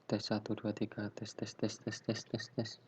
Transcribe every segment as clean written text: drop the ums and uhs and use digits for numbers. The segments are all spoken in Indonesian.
Tes 1 2 3 tes tes tes tes tes tes tes.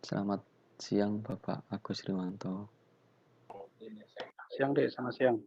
Selamat siang Bapak Agus Riwanto. Siang deh, selamat siang.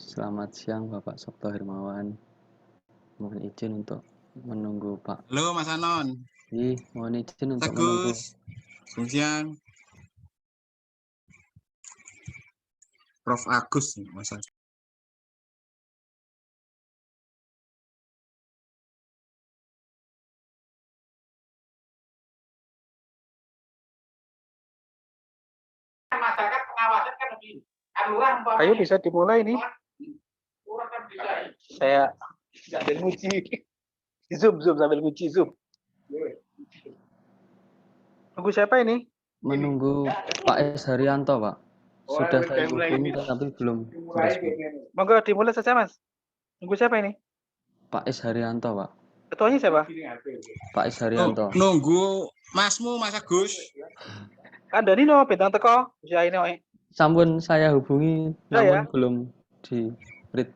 Selamat siang Bapak Sabto Hermawan. Mohon izin untuk menunggu Pak. Halo Mas Anon. Mohon izin untuk menunggu. Selamat siang. Prof. Agus Mas. Masyarakat pengawasan kan lebih aluran. Ayo bisa dimulai nih. Saya sambil nguji. Zoom sambil nguji zoom. Tunggu siapa ini? Menunggu Pak S. Haryanto, Pak. Sudah saya hubungi tapi belum merespon. Monggo dimulai saja, Mas. Tunggu siapa ini? Pak S. Haryanto, Pak. Ketuanya siapa? Pak S. Haryanto. Nunggu Masmu Mas Agus. Ada Nino bintang teko. Ya ini oi. Sampun saya hubungi namun ya? belum di read.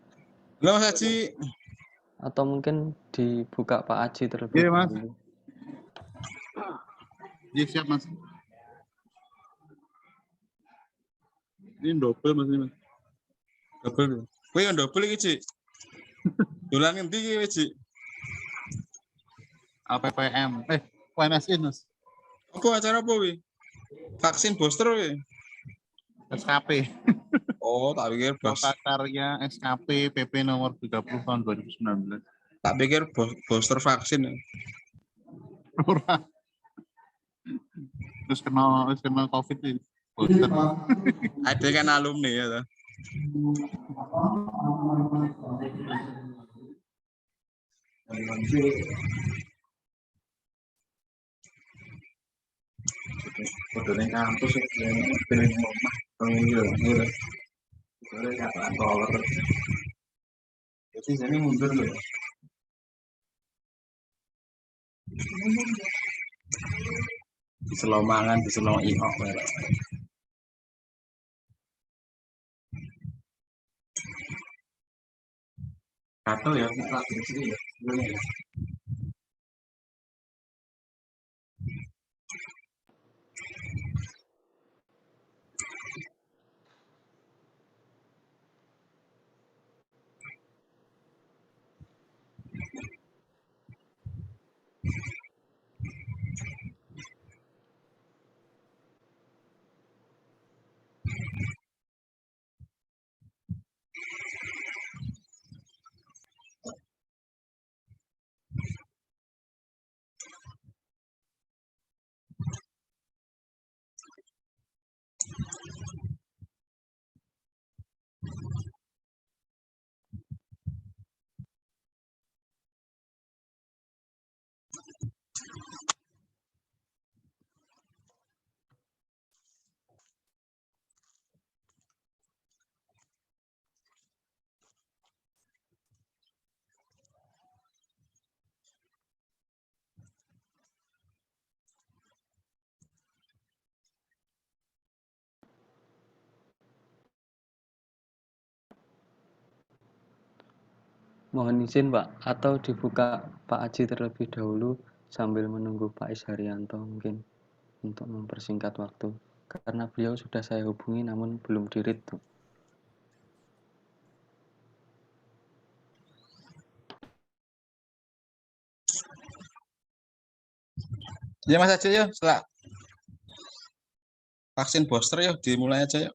Halo Mas Haji. Atau mungkin dibuka Pak Aji terlebih Iya, Mas. dahulu. Iya, siap Mas. Ini double Mas ini Mas. Double. Kowe yang double iki, Ci. Dolan ngendi iki, Ci? LPPM. UNSI, Mas. Apa acara apa wi? Vaksin booster wi? SKP. Oh, tak pikir karya SKP PP nomor 30 tahun 2019. Tak pikir booster vaksin. Ora. Terus kena COVID ini. Booster. Ada kan alumni ya toh. Udah kampus pilih rumah pengunjung udah kataan kolor jadi sini mundur loh di Selomangan di Selong Iok kata ya di sini ya Mohon izin Pak, atau dibuka Pak Aji terlebih dahulu sambil menunggu Pak Is Haryanto mungkin untuk mempersingkat waktu. Karena beliau sudah saya hubungi namun belum di-read tuh. Ya Mas aja ya, setelah vaksin booster ya dimulai aja ya.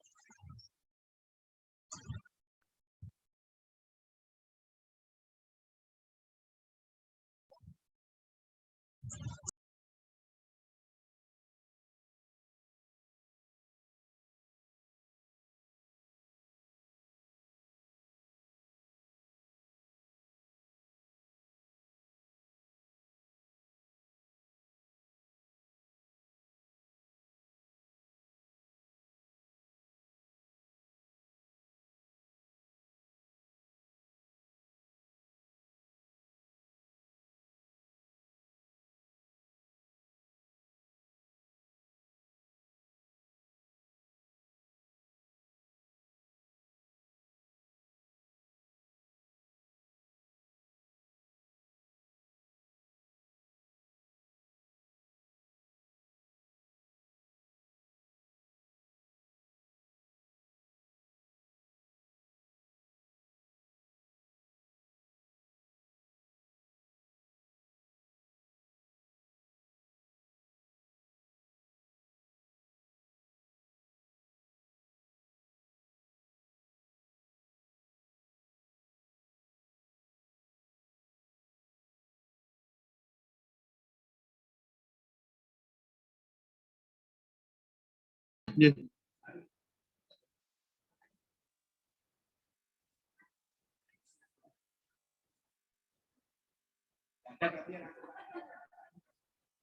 Yeah.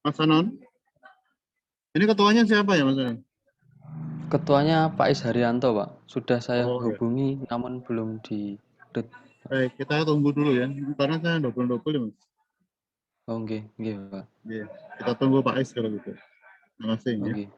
Mas Anon, ini ketuanya siapa ya Mas Anon? Ketuanya Pak Is Haryanto Pak, sudah saya Oh ya. hubungi namun belum di-read. Baik, kita tunggu dulu ya, karena saya double ya Mas. Oh nggih, nggih Pak. Iya, kita tunggu Pak Is kalau gitu. Terima kasih Oh ya. nggih.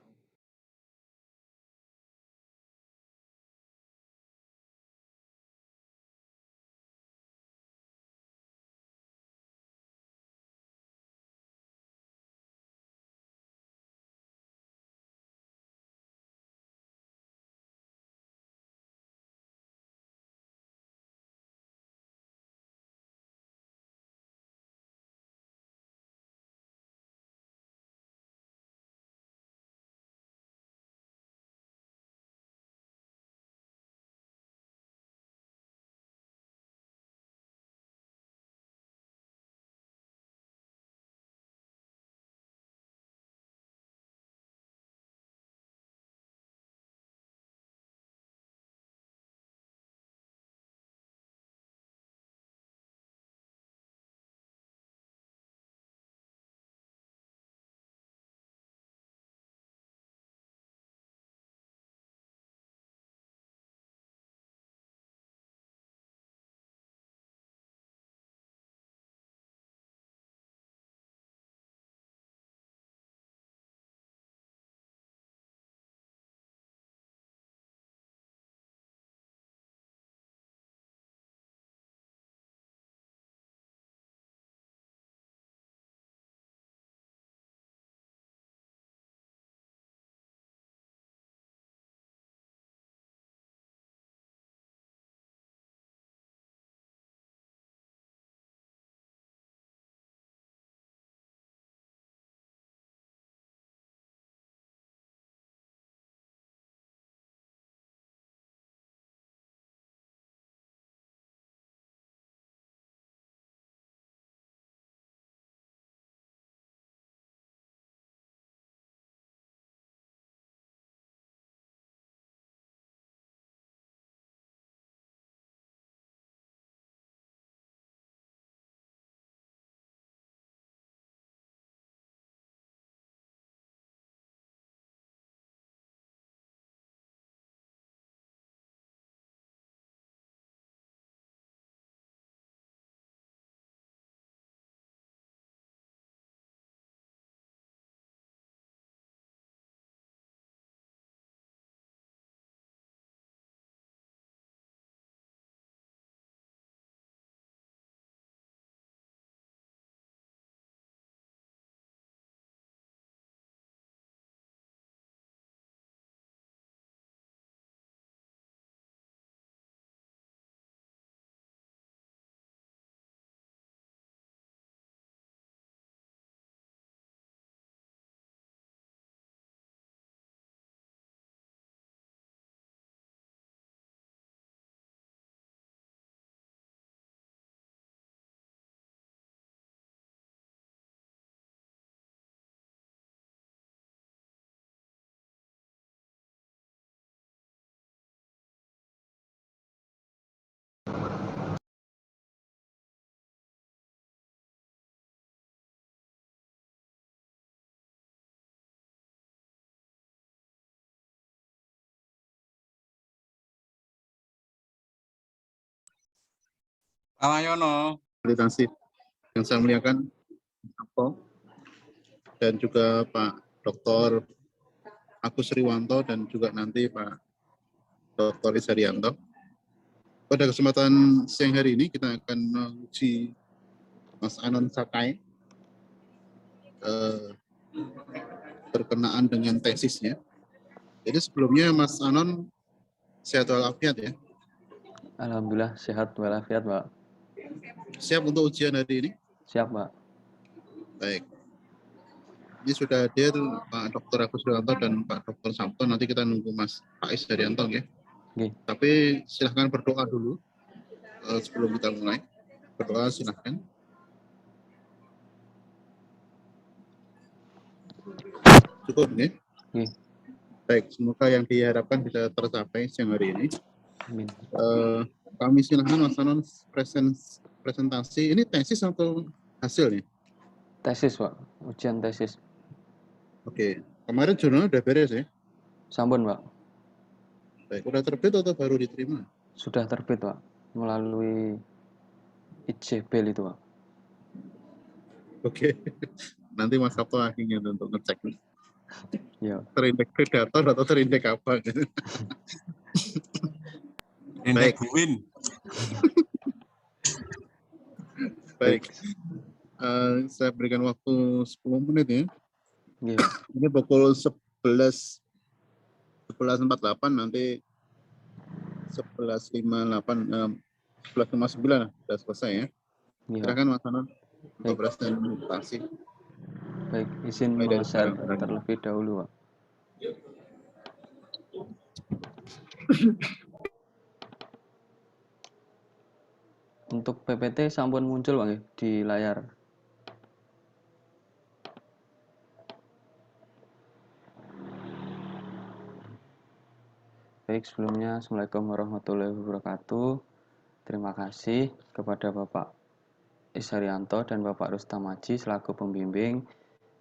Alayono. Akreditasi yang saya muliakan Sabto dan juga Pak Dr. Agus Riwanto dan juga nanti Pak Dr. Isarianto. Pada kesempatan siang hari ini kita akan menguji Mas Anon Sakai berkenaan dengan tesisnya. Jadi sebelumnya Mas Anon sehat walafiat ya. Alhamdulillah sehat walafiat, Pak. Siap untuk ujian hari ini? Siap, Pak. Baik. Ini sudah hadir Pak Dr. Agus Riwanto dan Pak Dr. Sabto. Nanti kita nunggu Mas Pak Isarianto ya. Oke. Tapi silahkan berdoa dulu sebelum kita mulai. Berdoa silahkan. Cukup nih. Oke. Baik, semoga yang diharapkan bisa tercapai siang hari ini. Amin. Kami silahkan Mas Anon presentasi. Ini tesis atau hasil nih? Tesis, Pak. Ujian tesis. Oke. Kemarin jurnal udah beres ya? Sampun, Pak. Baik, udah terbit atau baru diterima? Sudah terbit, Pak. Melalui IJBL itu, Pak. Oke. Nanti Mas Sabto akhirnya untuk ngecek. Ya. Terindeks predator atau terindeks apa? Baik. Baik. Saya berikan waktu 10 menit ya. Yeah. Ini pukul 11.48 nanti 11.59 sudah selesai ya. Yeah. Silakan Mas Anon untuk presentasi. Baik, izin share terlebih dahulu, Pak. Untuk PPT sampun muncul, Pak, di layar. Baik, sebelumnya Assalamualaikum warahmatullahi wabarakatuh. Terima kasih kepada Bapak Isarianto dan Bapak Rustam Aji selaku pembimbing.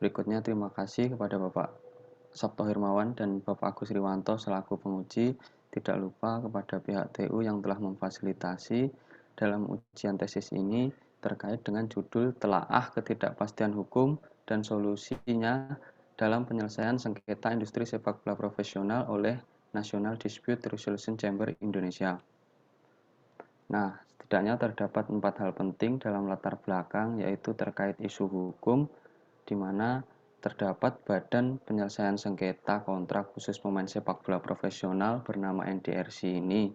Berikutnya terima kasih kepada Bapak Sabto Hermawan dan Bapak Agus Riwanto selaku penguji. Tidak lupa kepada pihak TU yang telah memfasilitasi dalam ujian tesis ini terkait dengan judul Telaah Ketidakpastian Hukum dan Solusinya dalam Penyelesaian Sengketa Industri Sepak Bola Profesional oleh National Dispute Resolution Chamber Indonesia. Nah, setidaknya terdapat 4 hal penting dalam latar belakang, yaitu terkait isu hukum, di mana terdapat Badan Penyelesaian Sengketa Kontrak Khusus Pemain Sepak Bola Profesional bernama NDRC ini,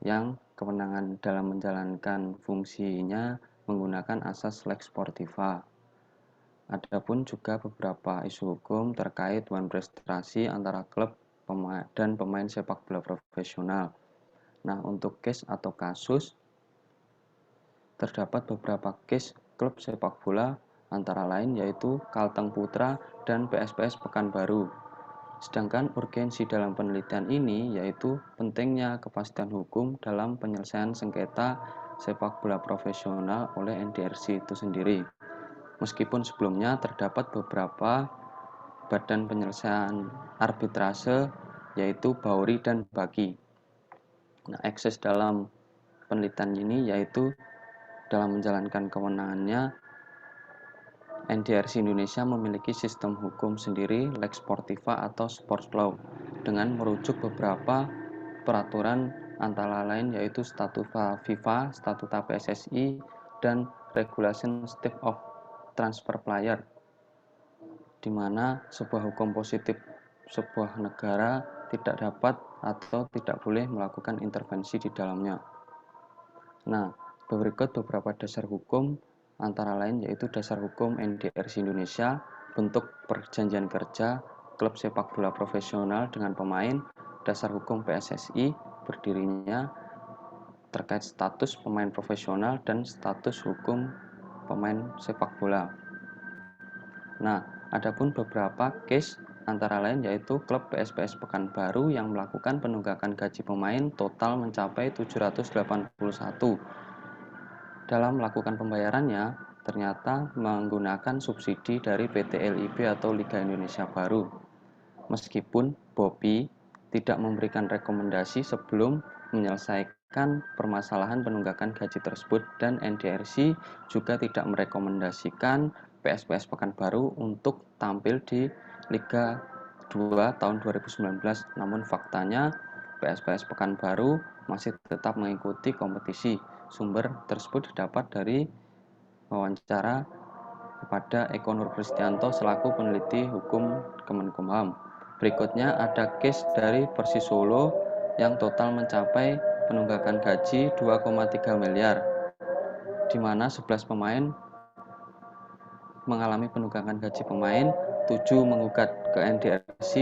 yang kewenangan dalam menjalankan fungsinya menggunakan asas lex sportiva. Adapun juga beberapa isu hukum terkait hubungan prestasi antara klub dan pemain sepak bola profesional. Nah, untuk case atau kasus, terdapat beberapa case klub sepak bola antara lain yaitu Kalteng Putra dan PSPS Pekanbaru. Sedangkan urgensi dalam penelitian ini yaitu pentingnya kepastian hukum dalam penyelesaian sengketa sepak bola profesional oleh NDRC itu sendiri. Meskipun sebelumnya terdapat beberapa badan penyelesaian arbitrase yaitu Bauri dan Baki. Nah, akses dalam penelitian ini yaitu dalam menjalankan kewenangannya, NDRC Indonesia memiliki sistem hukum sendiri, lex sportiva atau sports law, dengan merujuk beberapa peraturan antara lain yaitu Statuta FIFA, Statuta PSSI, dan Regulation State of Transfer Player, di mana sebuah hukum positif sebuah negara tidak dapat atau tidak boleh melakukan intervensi di dalamnya. Nah, berikut beberapa dasar hukum antara lain yaitu dasar hukum NDRC Indonesia, bentuk perjanjian kerja klub sepak bola profesional dengan pemain, dasar hukum PSSI, berdirinya terkait status pemain profesional dan status hukum pemain sepak bola. Nah, adapun beberapa case antara lain yaitu klub PSPS Pekanbaru yang melakukan penunggakan gaji pemain total mencapai 781. Dalam melakukan pembayarannya, ternyata menggunakan subsidi dari PT LIB atau Liga Indonesia Baru. Meskipun Bobby tidak memberikan rekomendasi sebelum menyelesaikan menyelesaikan permasalahan penunggakan gaji tersebut, dan NDRC juga tidak merekomendasikan PSPS Pekanbaru untuk tampil di Liga 2 tahun 2019. Namun faktanya PSPS Pekanbaru masih tetap mengikuti kompetisi. Sumber tersebut didapat dari wawancara kepada Eko Nur Kristianto selaku peneliti hukum Kemenkumham. Berikutnya ada case dari Persis Solo yang total mencapai penunggakan gaji 2,3 miliar, di mana 11 pemain mengalami penunggakan gaji pemain, 7 menggugat ke NDRC,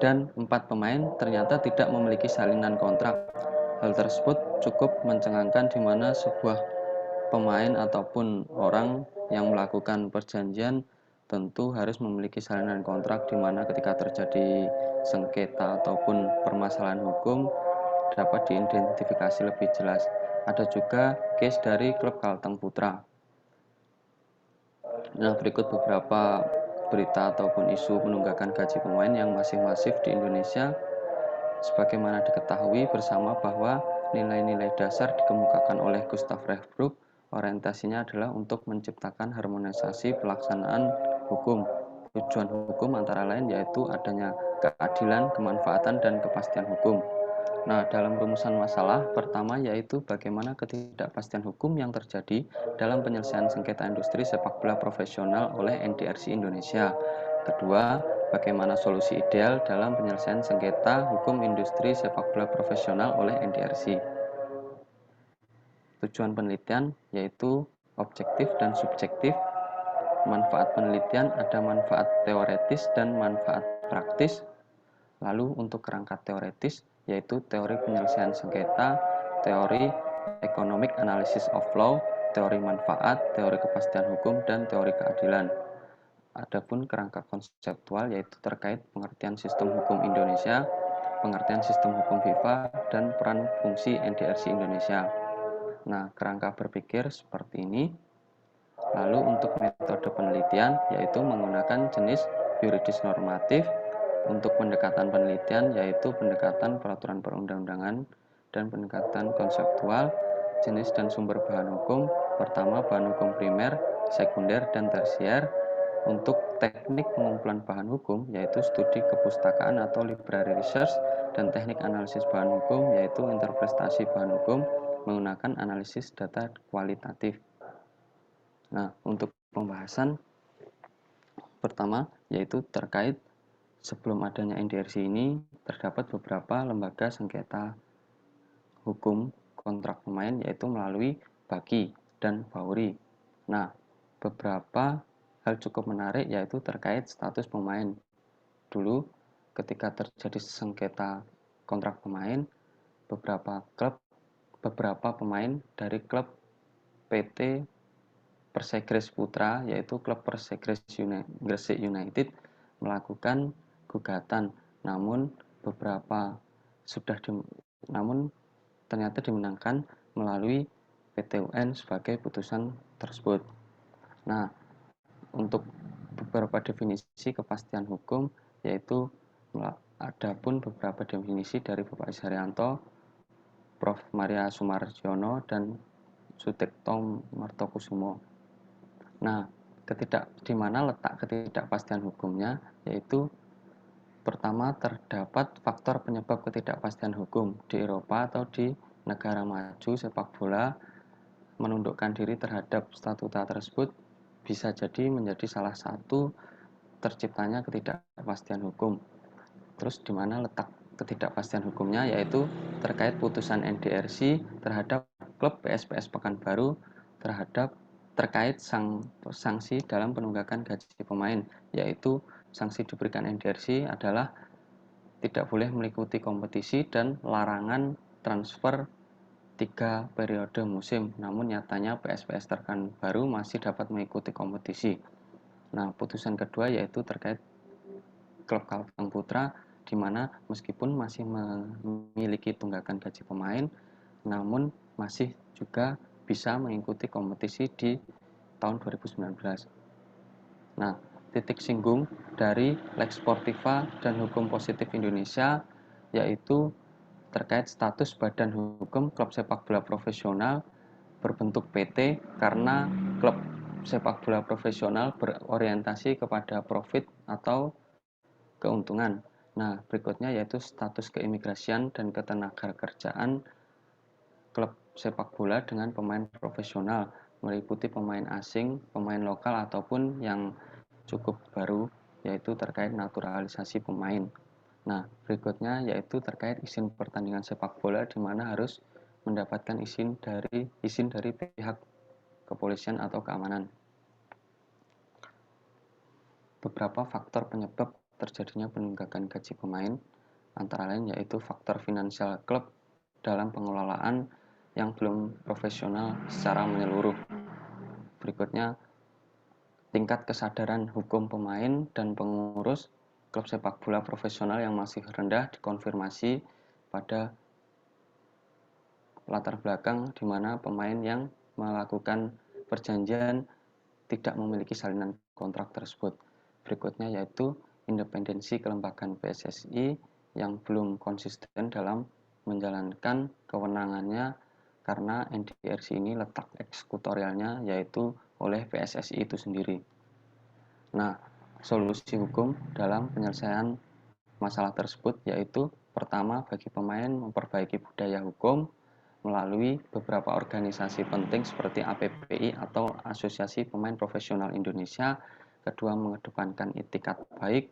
dan 4 pemain ternyata tidak memiliki salinan kontrak. Hal tersebut cukup mencengangkan, di mana sebuah pemain ataupun orang yang melakukan perjanjian tentu harus memiliki salinan kontrak, di mana ketika terjadi sengketa ataupun permasalahan hukum dapat diidentifikasi lebih jelas. Ada juga case dari klub Kalteng Putra. Nah, berikut beberapa berita ataupun isu penunggakan gaji pemain yang masih masif di Indonesia. Sebagaimana diketahui bersama bahwa nilai-nilai dasar dikemukakan oleh Gustav Rechtbroek, orientasinya adalah untuk menciptakan harmonisasi pelaksanaan hukum. Tujuan hukum antara lain yaitu adanya keadilan, kemanfaatan, dan kepastian hukum. Nah, dalam rumusan masalah pertama yaitu bagaimana ketidakpastian hukum yang terjadi dalam penyelesaian sengketa industri sepak bola profesional oleh NDRC Indonesia. Kedua, bagaimana solusi ideal dalam penyelesaian sengketa hukum industri sepak bola profesional oleh NDRC. Tujuan penelitian yaitu objektif dan subjektif. Manfaat penelitian ada manfaat teoretis dan manfaat praktis. Lalu untuk kerangka teoretis yaitu teori penyelesaian sengketa, teori economic analysis of law, teori manfaat, teori kepastian hukum, dan teori keadilan. Adapun kerangka konseptual yaitu terkait pengertian sistem hukum Indonesia, pengertian sistem hukum FIFA, dan peran fungsi NDRC Indonesia. Nah, kerangka berpikir seperti ini. Lalu untuk metode penelitian yaitu menggunakan jenis yuridis normatif. Untuk pendekatan penelitian yaitu pendekatan peraturan perundang-undangan dan pendekatan konseptual. Jenis dan sumber bahan hukum, pertama bahan hukum primer, sekunder, dan tersier. Untuk teknik pengumpulan bahan hukum yaitu studi kepustakaan atau library research, dan teknik analisis bahan hukum yaitu interpretasi bahan hukum menggunakan analisis data kualitatif. Nah, untuk pembahasan pertama yaitu terkait sebelum adanya NDRC ini terdapat beberapa lembaga sengketa hukum kontrak pemain yaitu melalui BAKI dan BAURI. Nah, beberapa hal cukup menarik yaitu terkait status pemain. Dulu ketika terjadi sengketa kontrak pemain, beberapa pemain dari klub PT Persegres Putra yaitu klub Persegres Gresik United melakukan gugatan, namun ternyata dimenangkan melalui PT UN sebagai putusan tersebut. Nah, untuk beberapa definisi kepastian hukum yaitu adapun beberapa definisi dari Bapak Isharyanto, Prof. Maria Sumarjono, dan Sutekto Martokusumo. Nah, di mana letak ketidakpastian hukumnya yaitu pertama, terdapat faktor penyebab ketidakpastian hukum di Eropa atau di negara maju sepak bola menundukkan diri terhadap statuta tersebut bisa jadi menjadi salah satu terciptanya ketidakpastian hukum. Terus di mana letak ketidakpastian hukumnya yaitu terkait putusan NDRC terhadap klub PSPS Pekanbaru terkait sanksi dalam penunggakan gaji pemain, yaitu sanksi diberikan NDRC adalah tidak boleh mengikuti kompetisi dan larangan transfer 3 periode musim. Namun nyatanya PSPS Pekanbaru masih dapat mengikuti kompetisi. Nah, putusan kedua yaitu terkait klub Kalteng Putra, di mana meskipun masih memiliki tunggakan gaji pemain, namun masih juga bisa mengikuti kompetisi di tahun 2019. Nah, titik singgung dari Lex Sportiva dan Hukum Positif Indonesia yaitu terkait status badan hukum klub sepak bola profesional berbentuk PT karena klub sepak bola profesional berorientasi kepada profit atau keuntungan. Nah, berikutnya yaitu status keimigrasian dan ketenagakerjaan klub sepak bola dengan pemain profesional, meliputi pemain asing, pemain lokal ataupun yang cukup baru, yaitu terkait naturalisasi pemain. Nah, berikutnya yaitu terkait izin pertandingan sepak bola di mana harus mendapatkan izin dari pihak kepolisian atau keamanan. Beberapa faktor penyebab terjadinya penunggakan gaji pemain antara lain yaitu faktor finansial klub dalam pengelolaan yang belum profesional secara menyeluruh. Berikutnya, tingkat kesadaran hukum pemain dan pengurus klub sepak bola profesional yang masih rendah dikonfirmasi pada latar belakang di mana pemain yang melakukan perjanjian tidak memiliki salinan kontrak tersebut. Berikutnya yaitu independensi kelembagaan PSSI yang belum konsisten dalam menjalankan kewenangannya karena NDRC ini letak eksekutorialnya yaitu oleh PSSI itu sendiri. Nah, solusi hukum dalam penyelesaian masalah tersebut yaitu pertama bagi pemain memperbaiki budaya hukum melalui beberapa organisasi penting seperti APPI atau Asosiasi Pemain Profesional Indonesia, kedua mengedepankan itikat baik,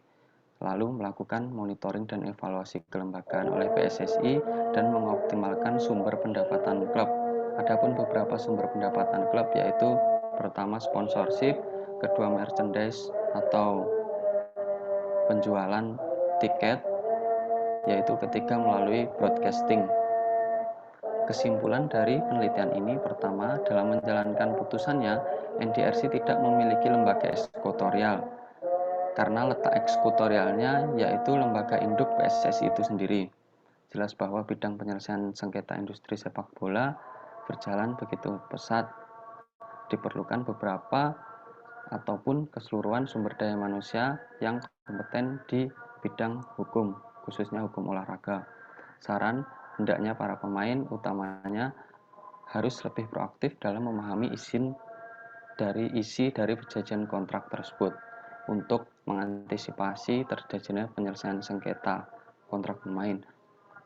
lalu melakukan monitoring dan evaluasi kelembagaan oleh PSSI dan mengoptimalkan sumber pendapatan klub. Adapun beberapa sumber pendapatan klub yaitu pertama sponsorship, kedua merchandise atau penjualan tiket, yaitu ketiga melalui broadcasting. Kesimpulan dari penelitian ini pertama, dalam menjalankan putusannya, NDRC tidak memiliki lembaga eksekutorial karena letak eksekutorialnya yaitu lembaga induk PSSI itu sendiri. Jelas bahwa bidang penyelesaian sengketa industri sepak bola berjalan begitu pesat. Diperlukan beberapa ataupun keseluruhan sumber daya manusia yang kompeten di bidang hukum, khususnya hukum olahraga. Saran, hendaknya para pemain utamanya harus lebih proaktif dalam memahami isi dari perjanjian kontrak tersebut untuk mengantisipasi terjadinya penyelesaian sengketa kontrak pemain.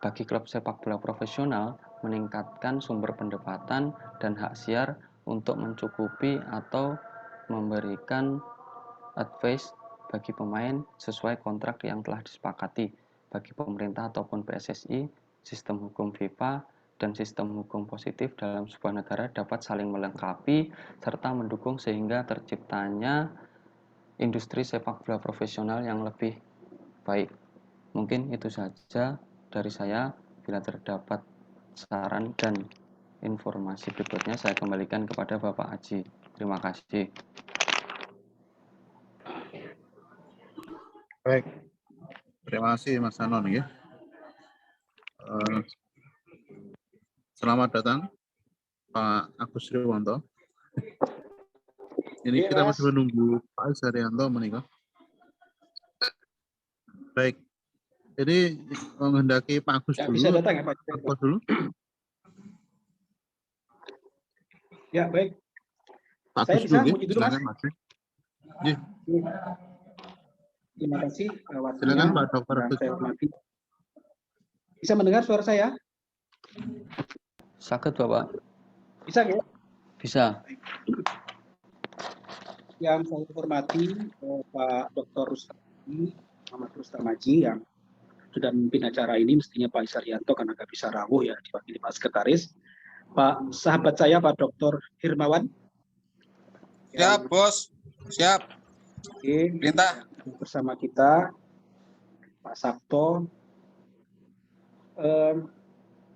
Bagi klub sepak bola profesional, meningkatkan sumber pendapatan dan hak siar untuk mencukupi atau memberikan advice bagi pemain sesuai kontrak yang telah disepakati. Bagi pemerintah ataupun PSSI, sistem hukum FIFA dan sistem hukum positif dalam sebuah negara dapat saling melengkapi serta mendukung sehingga terciptanya industri sepak bola profesional yang lebih baik. Mungkin itu saja dari saya. Bila terdapat saran dan informasi berikutnya saya kembalikan kepada Bapak Aji. Terima kasih. Baik, terima kasih Mas Anon ya. Selamat datang Pak Agus Riwanto. Ini kita masih menunggu Pak Isarianto menikah. Baik, jadi menghendaki Pak Agus dulu. Bisa datang ya Pak? Agus dulu. Ya baik. Pak Saya Agus bisa dulu, muji dulu silakan Mas. Ya. Terima kasih. Silakan Pak Dr. Saya hormati. Bisa mendengar suara saya? Sakit Bapak? Bisa ya? Bisa. Yang saya hormati Pak Dr. Muhammad Rustam Haji yang sudah memimpin acara ini, mestinya Pak Isarianto karena nggak bisa rawuh ya, diwakili Pak Sekretaris. Pak sahabat saya Pak Dr. Hirmawan. Siap, Bos. Siap. Oke, Perintah. bersama kita Pak Sabto.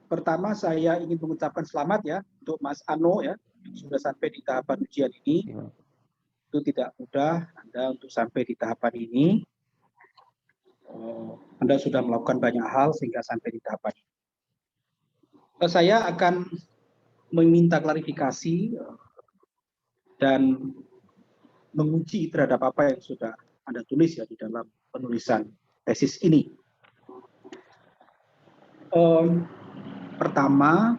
Pertama saya ingin mengucapkan selamat ya untuk Mas Ano ya, sudah sampai di tahapan ujian ini. Itu tidak mudah Anda untuk sampai di tahapan ini. Anda sudah melakukan banyak hal sehingga sampai di tahapan ini. Saya akan meminta klarifikasi dan menguji terhadap apa yang sudah Anda tulis ya di dalam penulisan tesis ini. Pertama,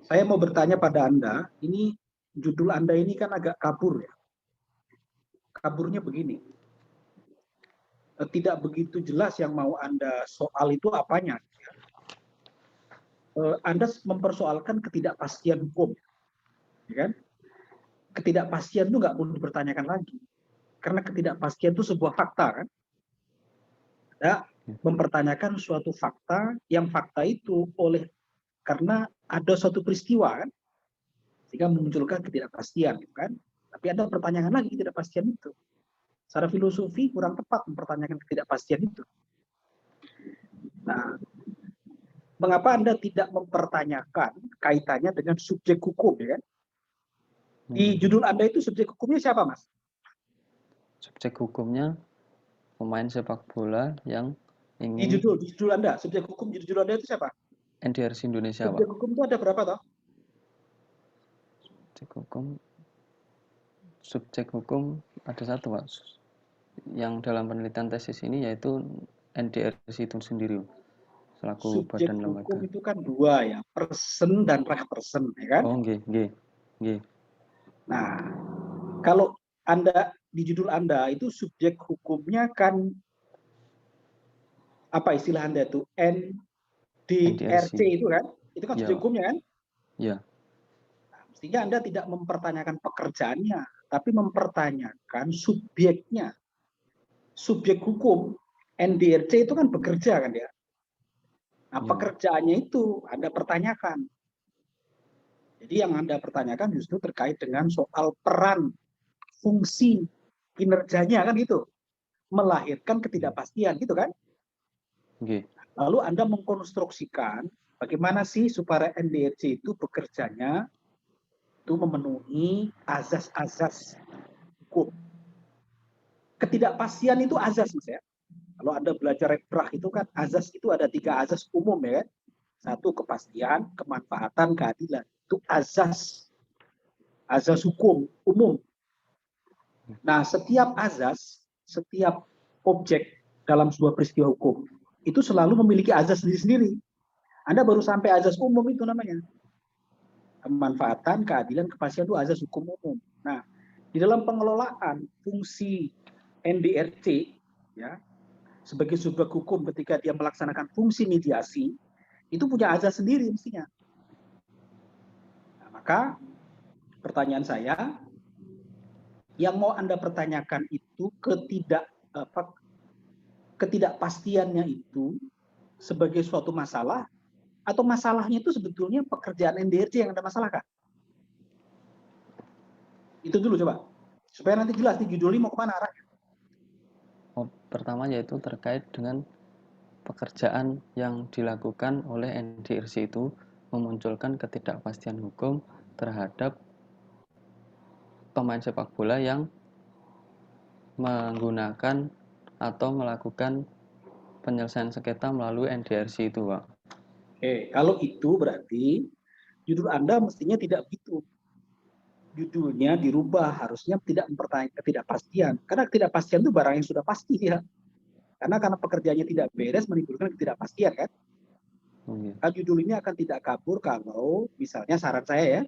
saya mau bertanya pada Anda, ini judul Anda ini kan agak kabur ya. Kaburnya begini, tidak begitu jelas yang mau Anda soal itu apanya. Anda mempersoalkan ketidakpastian hukum, ya kan? Ketidakpastian itu nggak perlu dipertanyakan lagi, karena ketidakpastian itu sebuah fakta kan. Anda mempertanyakan suatu fakta, yang fakta itu karena ada suatu peristiwa kan, sehingga memunculkan ketidakpastian, kan? Tapi ada pertanyaan lagi ketidakpastian itu. Secara filosofi kurang tepat mempertanyakan ketidakpastian itu. Nah, mengapa Anda tidak mempertanyakan kaitannya dengan subjek hukum, ya kan? Di judul Anda itu subjek hukumnya siapa, Mas? Subjek hukumnya pemain sepak bola yang Di ingin judul Anda, subjek hukum di judul Anda itu siapa? NDRC Indonesia, Subjek Pak. hukum itu ada berapa toh? Subjek hukum ada satu, Pak. Yang dalam penelitian tesis ini yaitu NDRC itu sendiri, selaku Subjek badan hukum lembaga. itu kan dua ya, person dan reh person, ya kan? Oh, nggih. Nah, kalau Anda di judul Anda itu subjek hukumnya kan apa istilah Anda itu? NDRC itu kan? Itu kan subjek hukumnya kan? Ya. Nah, mestinya Anda tidak mempertanyakan pekerjaannya, tapi mempertanyakan subjeknya. Subjek hukum NDRC itu kan bekerja kan ya? Nah, pekerjaannya itu Anda pertanyakan. Jadi yang Anda pertanyakan justru terkait dengan soal peran, fungsi, kinerjanya kan gitu. Melahirkan ketidakpastian gitu kan. Lalu Anda mengkonstruksikan bagaimana sih supaya NDRC itu bekerjanya itu memenuhi azas-azas hukum. Ketidakpastian itu azas, Mas ya. Kalau Anda belajar rekrah itu kan azas itu ada 3 azas umum ya. Satu kepastian, kemanfaatan, keadilan. Itu azas hukum umum. Nah, setiap azas, setiap objek dalam sebuah peristiwa hukum itu selalu memiliki azas sendiri-sendiri. Anda baru sampai azas umum itu namanya. Kemanfaatan, keadilan, kepastian itu azas hukum umum. Nah, di dalam pengelolaan fungsi NDRC ya, sebagai subjek hukum ketika dia melaksanakan fungsi mediasi, itu punya azas sendiri mestinya. Nah, maka pertanyaan saya, yang mau Anda pertanyakan itu ketidakpastiannya itu sebagai suatu masalah, atau masalahnya itu sebetulnya pekerjaan NDRC yang ada masalah kan? Itu dulu coba, supaya nanti jelas di judul ini mau kemana arahnya. Pertama yaitu terkait dengan pekerjaan yang dilakukan oleh NDRC itu memunculkan ketidakpastian hukum terhadap pemain sepak bola yang menggunakan atau melakukan penyelesaian sengketa melalui NDRC itu, Pak. Oke, kalau itu berarti judul Anda mestinya tidak begitu. Judulnya dirubah, harusnya tidak mempertanyakan ketidakpastian. Karena ketidakpastian itu barang yang sudah pasti ya. Karena pekerjaannya tidak beres menimbulkan ketidakpastian kan. Nah, judul ini akan tidak kabur kalau misalnya saran saya ya,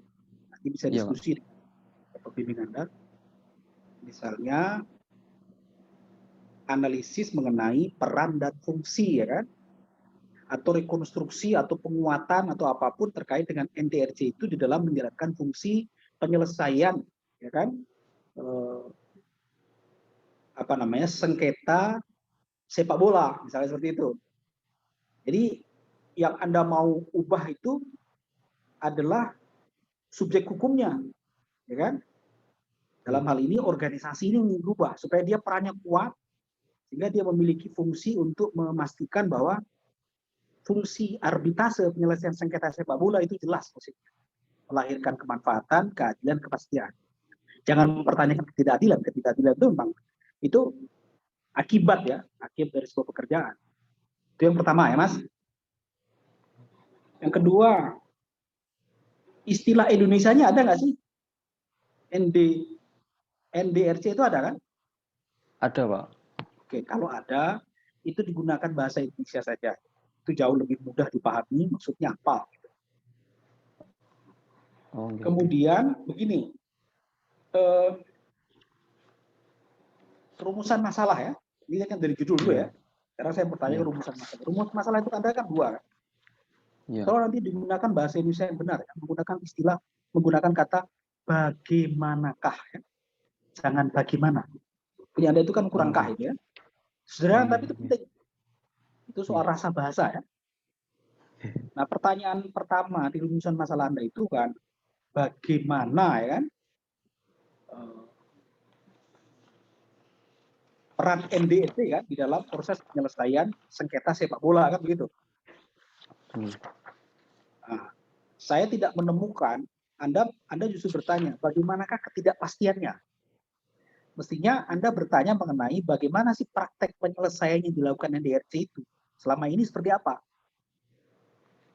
nanti bisa diskusi dengan pembimbing Anda. Misalnya analisis mengenai peran dan fungsi ya kan, atau rekonstruksi atau penguatan atau apapun terkait dengan NDRC itu di dalam menjalankan fungsi penyelesaian ya kan, sengketa sepak bola misalnya seperti itu. Jadi yang Anda mau ubah itu adalah subjek hukumnya, ya kan? Dalam hal ini organisasi ini berubah supaya dia perannya kuat, sehingga dia memiliki fungsi untuk memastikan bahwa fungsi arbitrase penyelesaian sengketa sepak bola itu jelas posisinya, melahirkan kemanfaatan, keadilan, kepastian. Jangan mempertanyakan ketidakadilan. Ketidakadilan itu memang itu akibat ya, akibat dari sebuah pekerjaan. Itu yang pertama ya, Mas. Yang kedua, istilah Indonesianya ada nggak sih? NDRC itu ada kan? Ada, Pak. Oke, kalau ada, itu digunakan bahasa Indonesia saja. itu jauh lebih mudah dipahami maksudnya apa. Oh, gitu. Kemudian begini, rumusan masalah ya, ini kan dari judul dulu ya. Karena saya bertanya rumusan masalah. Rumus masalah itu ada kan dua. Kalau nanti digunakan bahasa Indonesia yang benar, ya, menggunakan kata bagaimanakah, ya. Jangan bagaimana. Punya Anda itu kan kurang kah itu ya. Sederhana tapi itu penting. Itu soal rasa bahasa ya. Nah, pertanyaan pertama di rumusan masalah Anda itu kan bagaimana ya kan peran NDRT kan di dalam proses penyelesaian sengketa sepak bola kan begitu. Nah, saya tidak menemukan, Anda justru bertanya bagaimanakah ketidakpastiannya. Mestinya Anda bertanya mengenai bagaimana sih praktek penyelesaian yang dilakukan NDRC itu selama ini seperti apa.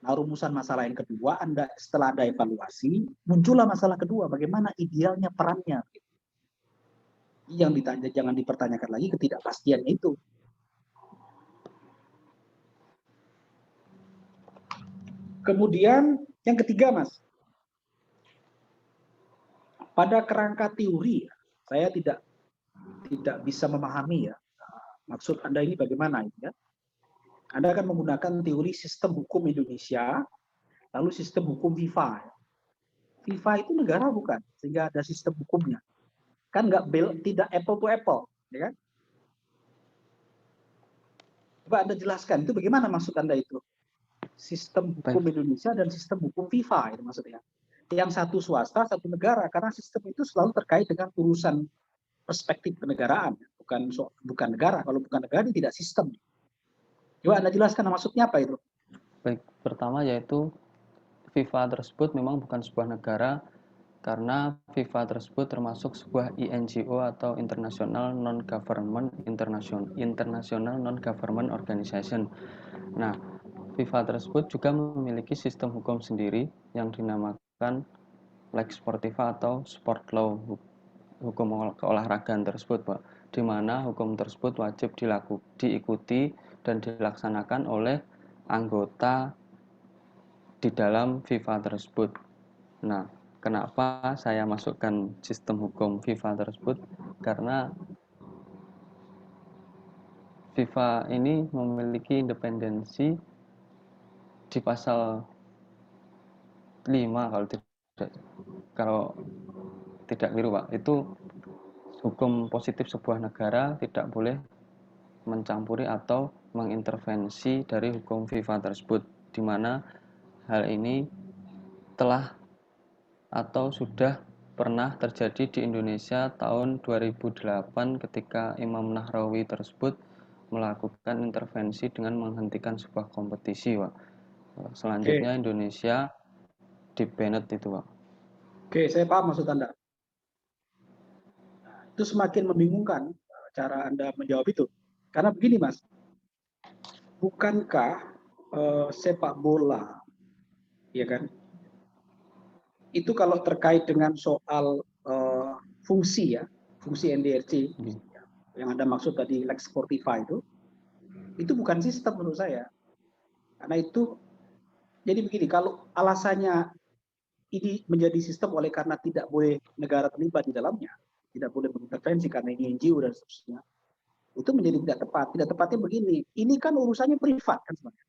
Nah, rumusan masalah yang kedua, setelah Anda evaluasi, muncullah masalah kedua, bagaimana idealnya perannya. Yang ditanya, jangan dipertanyakan lagi ketidakpastiannya itu. Kemudian yang ketiga, Mas, pada kerangka teori, saya tidak bisa memahami ya maksud Anda ini bagaimana ya. Anda akan menggunakan teori sistem hukum Indonesia, lalu sistem hukum FIFA. FIFA itu negara bukan, sehingga ada sistem hukumnya. Kan tidak apple to apple, ya kan? Coba Anda jelaskan, itu bagaimana maksud Anda itu? Sistem hukum Indonesia dan sistem hukum FIFA, itu maksudnya. Yang satu swasta, satu negara, karena sistem itu selalu terkait dengan urusan perspektif kenegaraan, bukan negara. Kalau bukan negara, ini tidak sistem. Coba Anda jelaskan maksudnya apa itu? Baik, pertama yaitu FIFA tersebut memang bukan sebuah negara karena FIFA tersebut termasuk sebuah INGO atau International Non-Government International Non-Government Organization. Nah, FIFA tersebut juga memiliki sistem hukum sendiri yang dinamakan Lex Sportiva atau Sport Law, hukum keolahragaan tersebut, Pak, di mana hukum tersebut wajib diikuti dan dilaksanakan oleh anggota di dalam FIFA tersebut. Nah, kenapa saya masukkan sistem hukum FIFA tersebut? Karena FIFA ini memiliki independensi di pasal 5 kalau tidak keliru, Pak. Itu hukum positif sebuah negara tidak boleh mencampuri atau mengintervensi dari hukum FIFA tersebut, di mana hal ini telah atau sudah pernah terjadi di Indonesia tahun 2008 ketika Imam Nahrawi tersebut melakukan intervensi dengan menghentikan sebuah kompetisi, Pak. Selanjutnya Indonesia di-banned itu, Pak. Oke, saya paham maksud Anda. Itu semakin membingungkan cara Anda menjawab itu. Karena begini, Mas, bukankah sepak bola, ya kan, itu kalau terkait dengan soal fungsi NDRC yang Anda maksud tadi Lex Sportiva itu bukan sistem menurut saya. Karena itu, jadi begini, kalau alasannya ini menjadi sistem oleh karena tidak boleh negara terlibat di dalamnya, tidak boleh mengintervensi karena ini NGO dan seterusnya, itu menjadi tidak tepat. Tidak tepatnya begini, ini kan urusannya privat kan sebenarnya.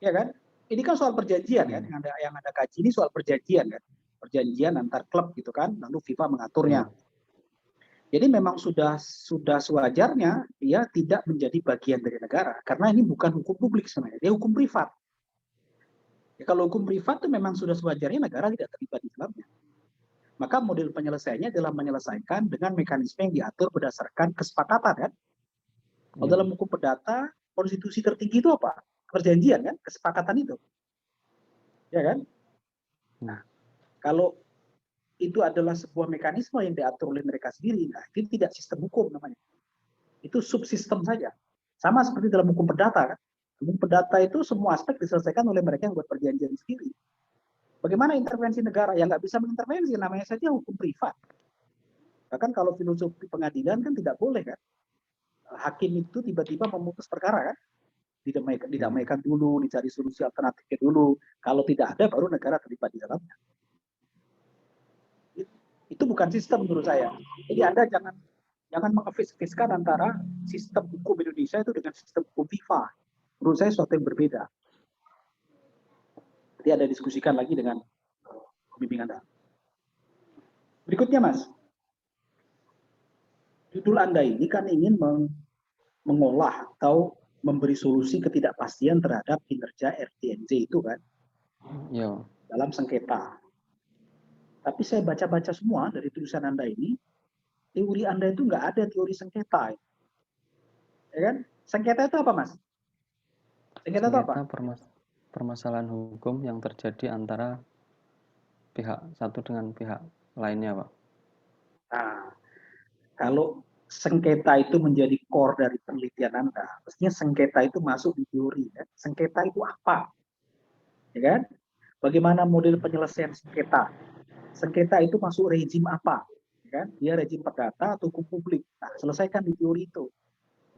Ya kan? Ini kan soal perjanjian kan, yang Anda kaji ini soal perjanjian kan, perjanjian antar klub gitu kan, lalu FIFA mengaturnya. Jadi memang sudah sewajarnya dia tidak menjadi bagian dari negara, karena ini bukan hukum publik sebenarnya, dia hukum privat. Ya, kalau hukum privat itu memang sudah sewajarnya negara tidak terlibat di dalamnya. Maka model penyelesaiannya adalah menyelesaikan dengan mekanisme yang diatur berdasarkan kesepakatan kan. Kalau dalam hukum perdata, konstitusi tertinggi itu apa? Perjanjian kan, kesepakatan itu. Ya kan? Nah, kalau itu adalah sebuah mekanisme yang diatur oleh mereka sendiri, nah itu tidak sistem hukum namanya. Itu subsistem saja. Sama seperti dalam hukum perdata kan. Hukum perdata itu semua aspek diselesaikan oleh mereka yang buat perjanjian sendiri. Bagaimana intervensi negara? Yang nggak bisa mengintervensi, namanya saja hukum privat. Bahkan kalau filosofi pengadilan kan tidak boleh kan. Hakim itu tiba-tiba memutus perkara kan. didamaikan dulu, dicari solusi alternatifnya dulu. Kalau tidak ada, baru negara terlibat di dalamnya. Itu bukan sistem menurut saya. Jadi Anda jangan mengefiskan antara sistem hukum Indonesia itu dengan sistem hukum FIFA. Menurut saya sesuatu yang berbeda. Nanti Anda diskusikan lagi dengan pembimbing Anda. Berikutnya, Mas. Judul Anda ini kan ingin mengolah atau memberi solusi ketidakpastian terhadap kinerja RTNJ itu kan, Ya. dalam sengketa. Tapi saya baca-baca semua dari tulisan Anda ini, teori Anda itu nggak ada teori sengketa. Ya kan? Sengketa itu apa, Mas? Sengketa itu apa? Permasalahan hukum yang terjadi antara pihak satu dengan pihak lainnya, Pak. Nah, kalau sengketa itu menjadi core dari penelitian Anda, mestinya sengketa itu masuk di teori. Ya. Sengketa itu apa? Ya kan? Bagaimana model penyelesaian sengketa? Sengketa itu masuk rezim apa? Ya kan? Dia rezim perdata atau hukum publik. Nah, selesaikan di teori itu.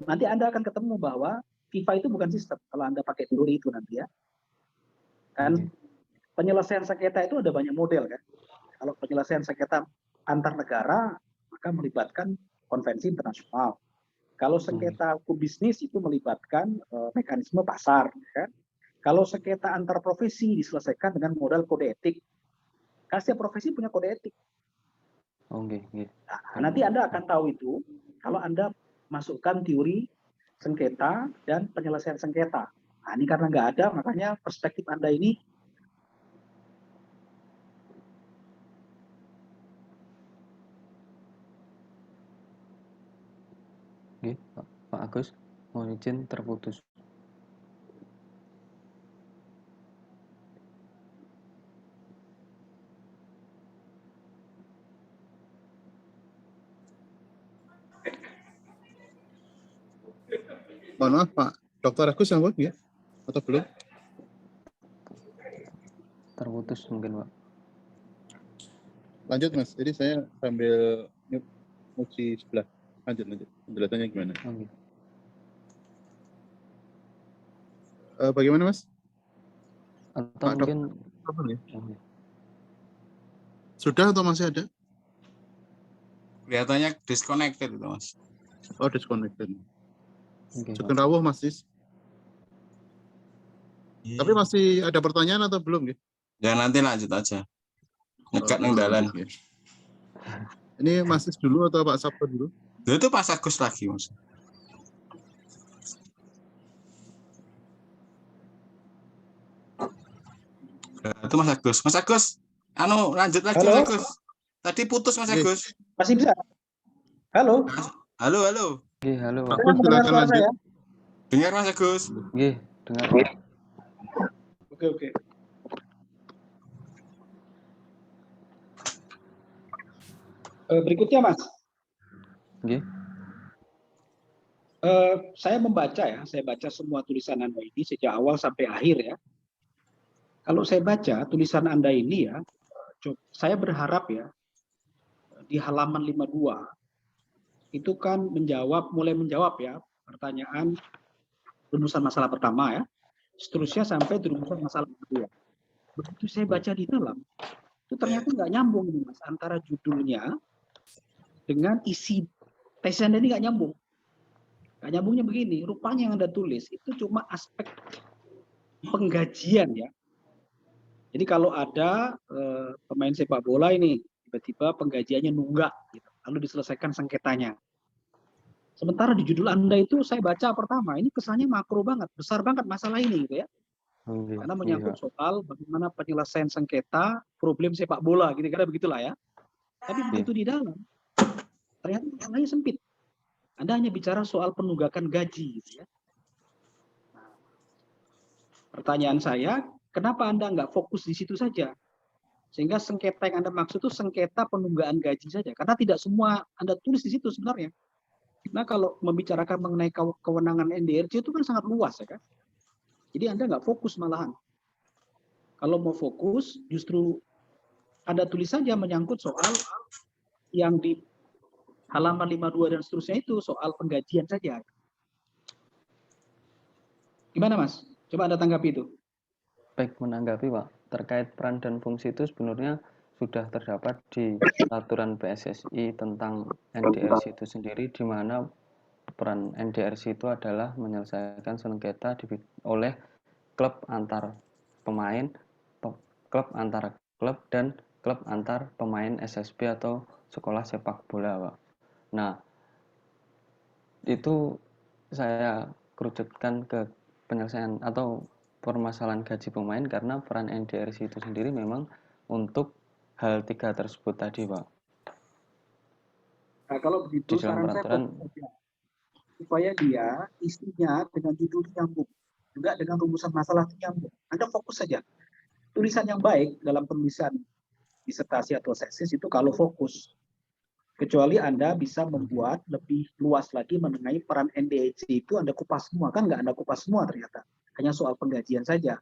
Nanti Anda akan ketemu bahwa FIFA itu bukan sistem. Kalau Anda pakai teori itu nanti ya. Kan penyelesaian sengketa itu ada banyak model kan. Kalau penyelesaian sengketa antar negara, maka melibatkan konvensi internasional. Kalau sengketa hukum bisnis itu melibatkan mekanisme pasar. Kan? Kalau sengketa antar profesi diselesaikan dengan modal kode etik. Karena setiap profesi punya kode etik. Nah, nanti Anda akan tahu itu kalau Anda masukkan teori sengketa dan penyelesaian sengketa. Nah, ini karena nggak ada, makanya perspektif Anda ini Pak Agus, mohon izin terputus. Mohon maaf Pak, Dr. Agus sanggup ya? Atau belum? Terputus mungkin, Pak. Lanjut Mas, jadi saya sambil muci sebelah. Lanjut. Penjelasannya gimana? Bagaimana Mas? Atau Pak mungkin sudah atau masih ada? Kelihatannya disconnected itu Mas. Oh, disconnected. Pak. Rawuh Mas Dis. Tapi masih ada pertanyaan atau belum ya? Ya nanti lanjut aja. Nyekat yang dalan. Ya. Ini Mas Dis dulu atau Pak Sabto dulu? Itu Pak Agus lagi Mas. Itu Mas Agus. Mas Agus, lanjut lagi. Halo? Mas Agus. Tadi putus Mas Agus. masih bisa. Halo. Halo. Halo. Agus silakan lanjut. Saya? Dengar Mas Agus. Dengar. Oke. Berikutnya Mas. Saya membaca ya, saya baca semua tulisan Anda ini sejak awal sampai akhir ya. Kalau saya baca tulisan Anda ini ya, saya berharap ya di halaman 52 itu kan mulai menjawab ya pertanyaan rumusan masalah pertama ya, seterusnya sampai di rumusan masalah kedua. Begitu saya baca di dalam, itu ternyata nggak nyambung nih Mas, antara judulnya dengan isi tesis Anda ini nggak nyambung. Nggak nyambungnya begini, rupanya yang Anda tulis itu cuma aspek penggajian ya. Jadi kalau ada pemain sepak bola ini tiba-tiba penggajiannya nunggak, gitu, lalu diselesaikan sengketanya. Sementara di judul Anda itu saya baca pertama, ini kesannya makro banget, besar banget masalah ini gitu ya. Karena menyangkut soal bagaimana penyelesaian sengketa problem sepak bola, kira-kira begitulah ya. Tapi begitu di dalam, ternyata masalahnya sempit. Anda hanya bicara soal penunggakan gaji gitu ya. Pertanyaan saya, kenapa Anda nggak fokus di situ saja? Sehingga sengketa yang Anda maksud itu sengketa penunggaan gaji saja. Karena tidak semua Anda tulis di situ sebenarnya. Nah kalau membicarakan mengenai kewenangan NDRC itu kan sangat luas ya kan. Jadi Anda nggak fokus malahan. Kalau mau fokus justru Anda tulis saja menyangkut soal yang di halaman 52 dan seterusnya itu soal penggajian saja. Gimana Mas? Coba Anda tanggapi itu. Baik, menanggapi Pak, terkait peran dan fungsi itu sebenarnya sudah terdapat di peraturan PSSI tentang NDRC itu sendiri, di mana peran NDRC itu adalah menyelesaikan sengketa oleh klub antar pemain, klub antar klub, dan klub antar pemain SSB atau sekolah sepak bola, Pak. Nah, itu saya kerucutkan ke penyelesaian atau permasalahan gaji pemain karena peran NDRC itu sendiri memang untuk hal 3 tersebut tadi, Pak. Nah, kalau Di begitu dalam saran saya peraturan, supaya dia isinya dengan judul nyambung, juga dengan rumusan masalah nyambung. Anda fokus saja. Tulisan yang baik dalam penulisan disertasi atau tesis itu kalau fokus. Kecuali Anda bisa membuat lebih luas lagi mengenai peran NDRC itu Anda kupas semua. Kan nggak Anda kupas semua ternyata. Hanya soal penggajian saja.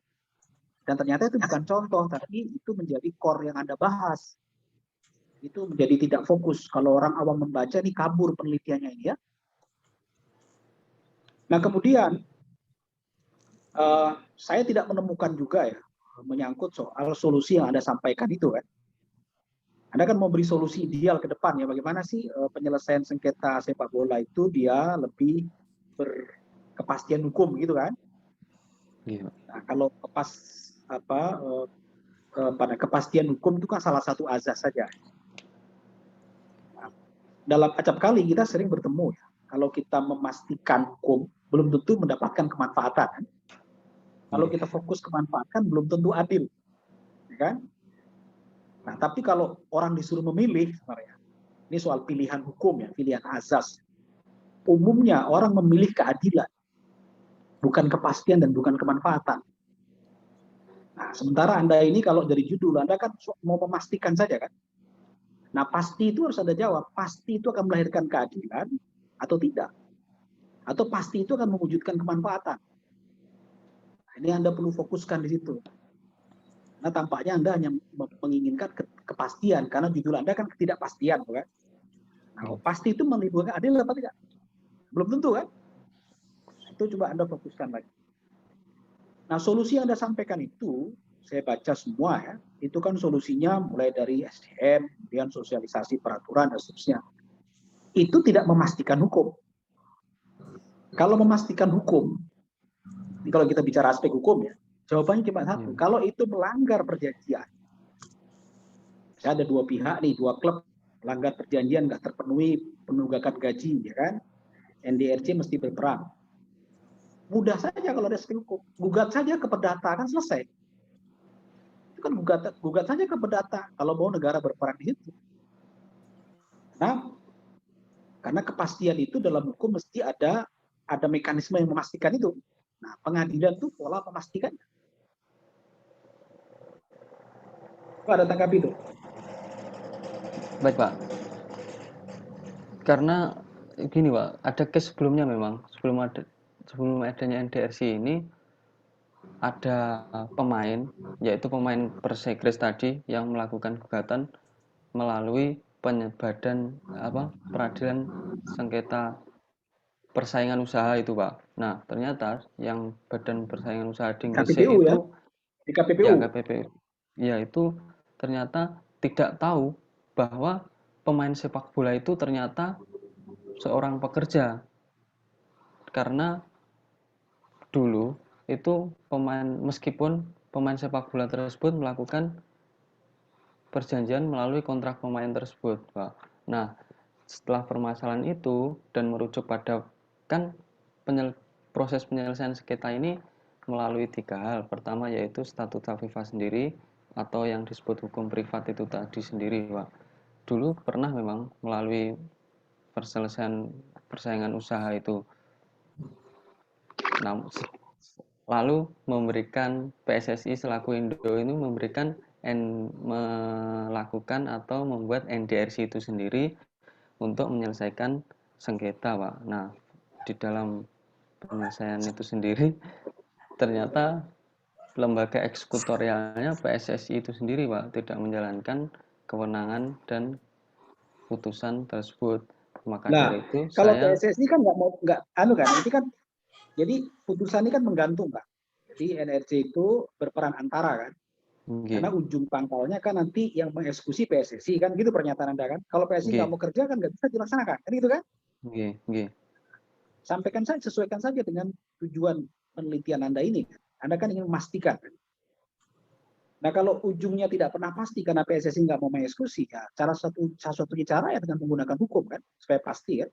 Dan ternyata itu bukan contoh, tapi itu menjadi core yang Anda bahas. Itu menjadi tidak fokus. Kalau orang awam membaca, ini kabur penelitiannya ini ya. Nah kemudian, saya tidak menemukan juga ya, menyangkut soal solusi yang Anda sampaikan itu kan. Anda kan mau beri solusi ideal ke depan ya, bagaimana sih penyelesaian sengketa sepak bola itu dia lebih berkepastian hukum gitu kan. gitu. Nah, kalau pada kepastian hukum itu kan salah satu azas saja. Nah, dalam acap kali kita sering bertemu ya, kalau kita memastikan hukum belum tentu mendapatkan kemanfaatan. Kalau kita fokus kemanfaatan belum tentu adil, ya kan? Nah, tapi kalau orang disuruh memilih, sebenarnya ini soal pilihan hukum ya, pilihan azas. Umumnya orang memilih keadilan, bukan kepastian dan bukan kemanfaatan. Nah, sementara Anda ini kalau dari judul Anda kan mau memastikan saja kan. Nah, pasti itu harus Anda jawab, pasti itu akan melahirkan keadilan atau tidak? Atau pasti itu akan mewujudkan kemanfaatan? Nah, ini Anda perlu fokuskan di situ. Nah, tampaknya Anda hanya menginginkan kepastian, karena judul Anda kan ketidakpastian, bukan? Nah, pasti itu menimbulkan adil apa tidak? Belum tentu kan? Itu coba Anda fokuskan lagi. Nah, solusi yang Anda sampaikan itu, saya baca semua ya, itu kan solusinya mulai dari SDM, kemudian sosialisasi peraturan, dan seterusnya. Itu tidak memastikan hukum. Kalau memastikan hukum, ini kalau kita bicara aspek hukum ya, jawabannya cuma satu. Kalau itu melanggar perjanjian, ada dua pihak nih, dua klub melanggar perjanjian, nggak terpenuhi penunggakan gaji, ya kan? NDRC mesti berperan. Mudah saja kalau ada aspek hukum, gugat saja ke perdata kan selesai. Itu kan gugat saja ke perdata kalau mau negara berperan di situ. Nah, karena kepastian itu dalam hukum mesti ada mekanisme yang memastikan itu. Nah, pengadilan itu pola memastikannya. Pak, ada tanggapi itu? Baik Pak, karena gini Pak, ada case sebelumnya memang, sebelum adanya NDRC ini, ada pemain, yaitu pemain Persegres tadi yang melakukan gugatan melalui peradilan sengketa persaingan usaha itu Pak. Nah ternyata yang badan persaingan usaha di Gresik KPPU ya, itu di KPPU. ya KPPU ya itu ternyata tidak tahu bahwa pemain sepak bola itu ternyata seorang pekerja, karena dulu itu meskipun pemain sepak bola tersebut melakukan perjanjian melalui kontrak pemain tersebut, Pak. Nah, setelah permasalahan itu dan merujuk pada kan proses penyelesaian sengketa ini melalui 3 hal. Pertama yaitu statuta FIFA sendiri atau yang disebut hukum privat itu tadi sendiri, Pak. Dulu pernah memang melalui persaingan usaha itu. Nah, lalu memberikan PSSI selaku Indo ini melakukan atau membuat NDRC itu sendiri untuk menyelesaikan sengketa, Pak. Nah, di dalam penyelesaian itu sendiri ternyata lembaga eksekutorialnya PSSI itu sendiri, Pak, tidak menjalankan kewenangan dan putusan tersebut. Maka Nah, dari itu kalau saya PSSI kan nggak, ini kan Jadi putusan ini kan menggantung, Pak. Jadi NRC itu berperan antara kan. Karena ujung pangkalnya kan nanti yang mengeksekusi PSSI kan gitu pernyataan Anda kan. Kalau PSSI nggak mau kerja kan nggak bisa dilaksanakan kan gitu kan. Sampaikan saja, sesuaikan saja dengan tujuan penelitian Anda ini. Anda kan ingin memastikan. Nah kalau ujungnya tidak pernah pasti karena PSSI nggak mau mengeksekusi, ya satu-satunya cara ya dengan menggunakan hukum kan supaya pasti kan.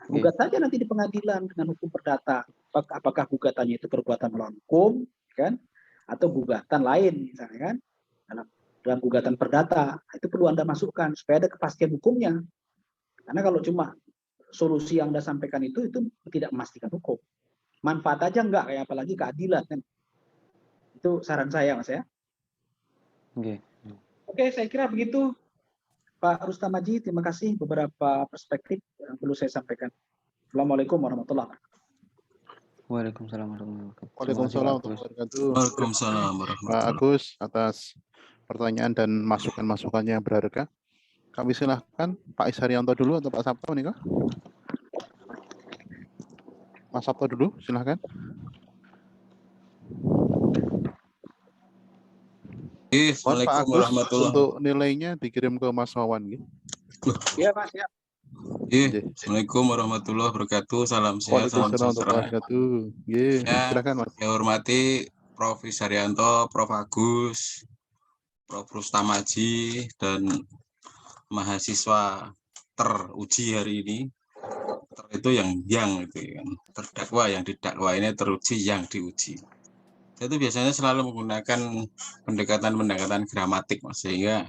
Gugat saja nanti di pengadilan dengan hukum perdata. Apakah gugatannya itu perbuatan melawan hukum, kan? Atau gugatan lain, misalnya kan? Dalam gugatan perdata, itu perlu Anda masukkan supaya ada kepastian hukumnya. Karena kalau cuma solusi yang Anda sampaikan itu tidak memastikan hukum. Manfaat aja enggak, kayak apalagi keadilan kan? Itu saran saya, Mas ya. Oke, saya kira begitu. Pak Rustam Adji, terima kasih beberapa perspektif yang perlu saya sampaikan. Assalamualaikum warahmatullahi wabarakatuh. Waalaikumsalam warahmatullahi wabarakatuh. Waalaikumsalam warahmatullahi wabarakatuh. Waalaikumsalam Pak warahmatullahi Agus atas pertanyaan dan masukan-masukannya yang berharga. Kami silahkan Pak Isharyanto dulu atau Pak Sabto nih kah? Mas Sabto dulu, silahkan. Mohon Pak Agus untuk nilainya dikirim ke Mas Wawan. Iya Mas ya. Assalamualaikum warahmatullahi wabarakatuh. Salam sehat, salam sejahtera. Silakan Mas. Saya hormati Prof. Isharyanto, Prof. Agus, Prof. Rustam Adji, dan mahasiswa teruji hari ini. Itu yang itu kan, terdakwa yang didakwa ini teruji yang diuji. Saya itu biasanya selalu menggunakan pendekatan gramatik, Mas, sehingga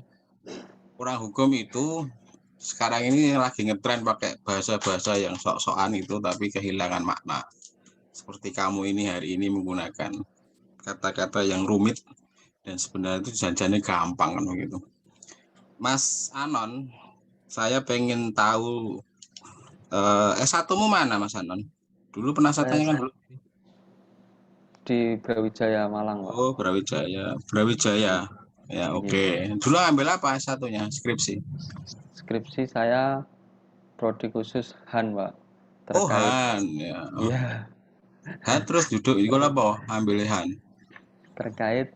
orang hukum itu sekarang ini lagi ngetren pakai bahasa-bahasa yang sok-sokan itu tapi kehilangan makna. Seperti kamu ini hari ini menggunakan kata-kata yang rumit dan sebenarnya itu janjinya gampang kan begitu. Mas Anon, saya pengen tahu S1-mu mana Mas Anon? Dulu pernah saya tanyakan dulu. Di Brawijaya Malang, Pak. Oh, Brawijaya. Ya, oke. Dulu ambil apa S1-nya? Skripsi. Skripsi saya prodi khusus HAN, Pak. Terkait, HAN, ya. Iya. HAN terus duduk itu apa? Ambil HAN. Terkait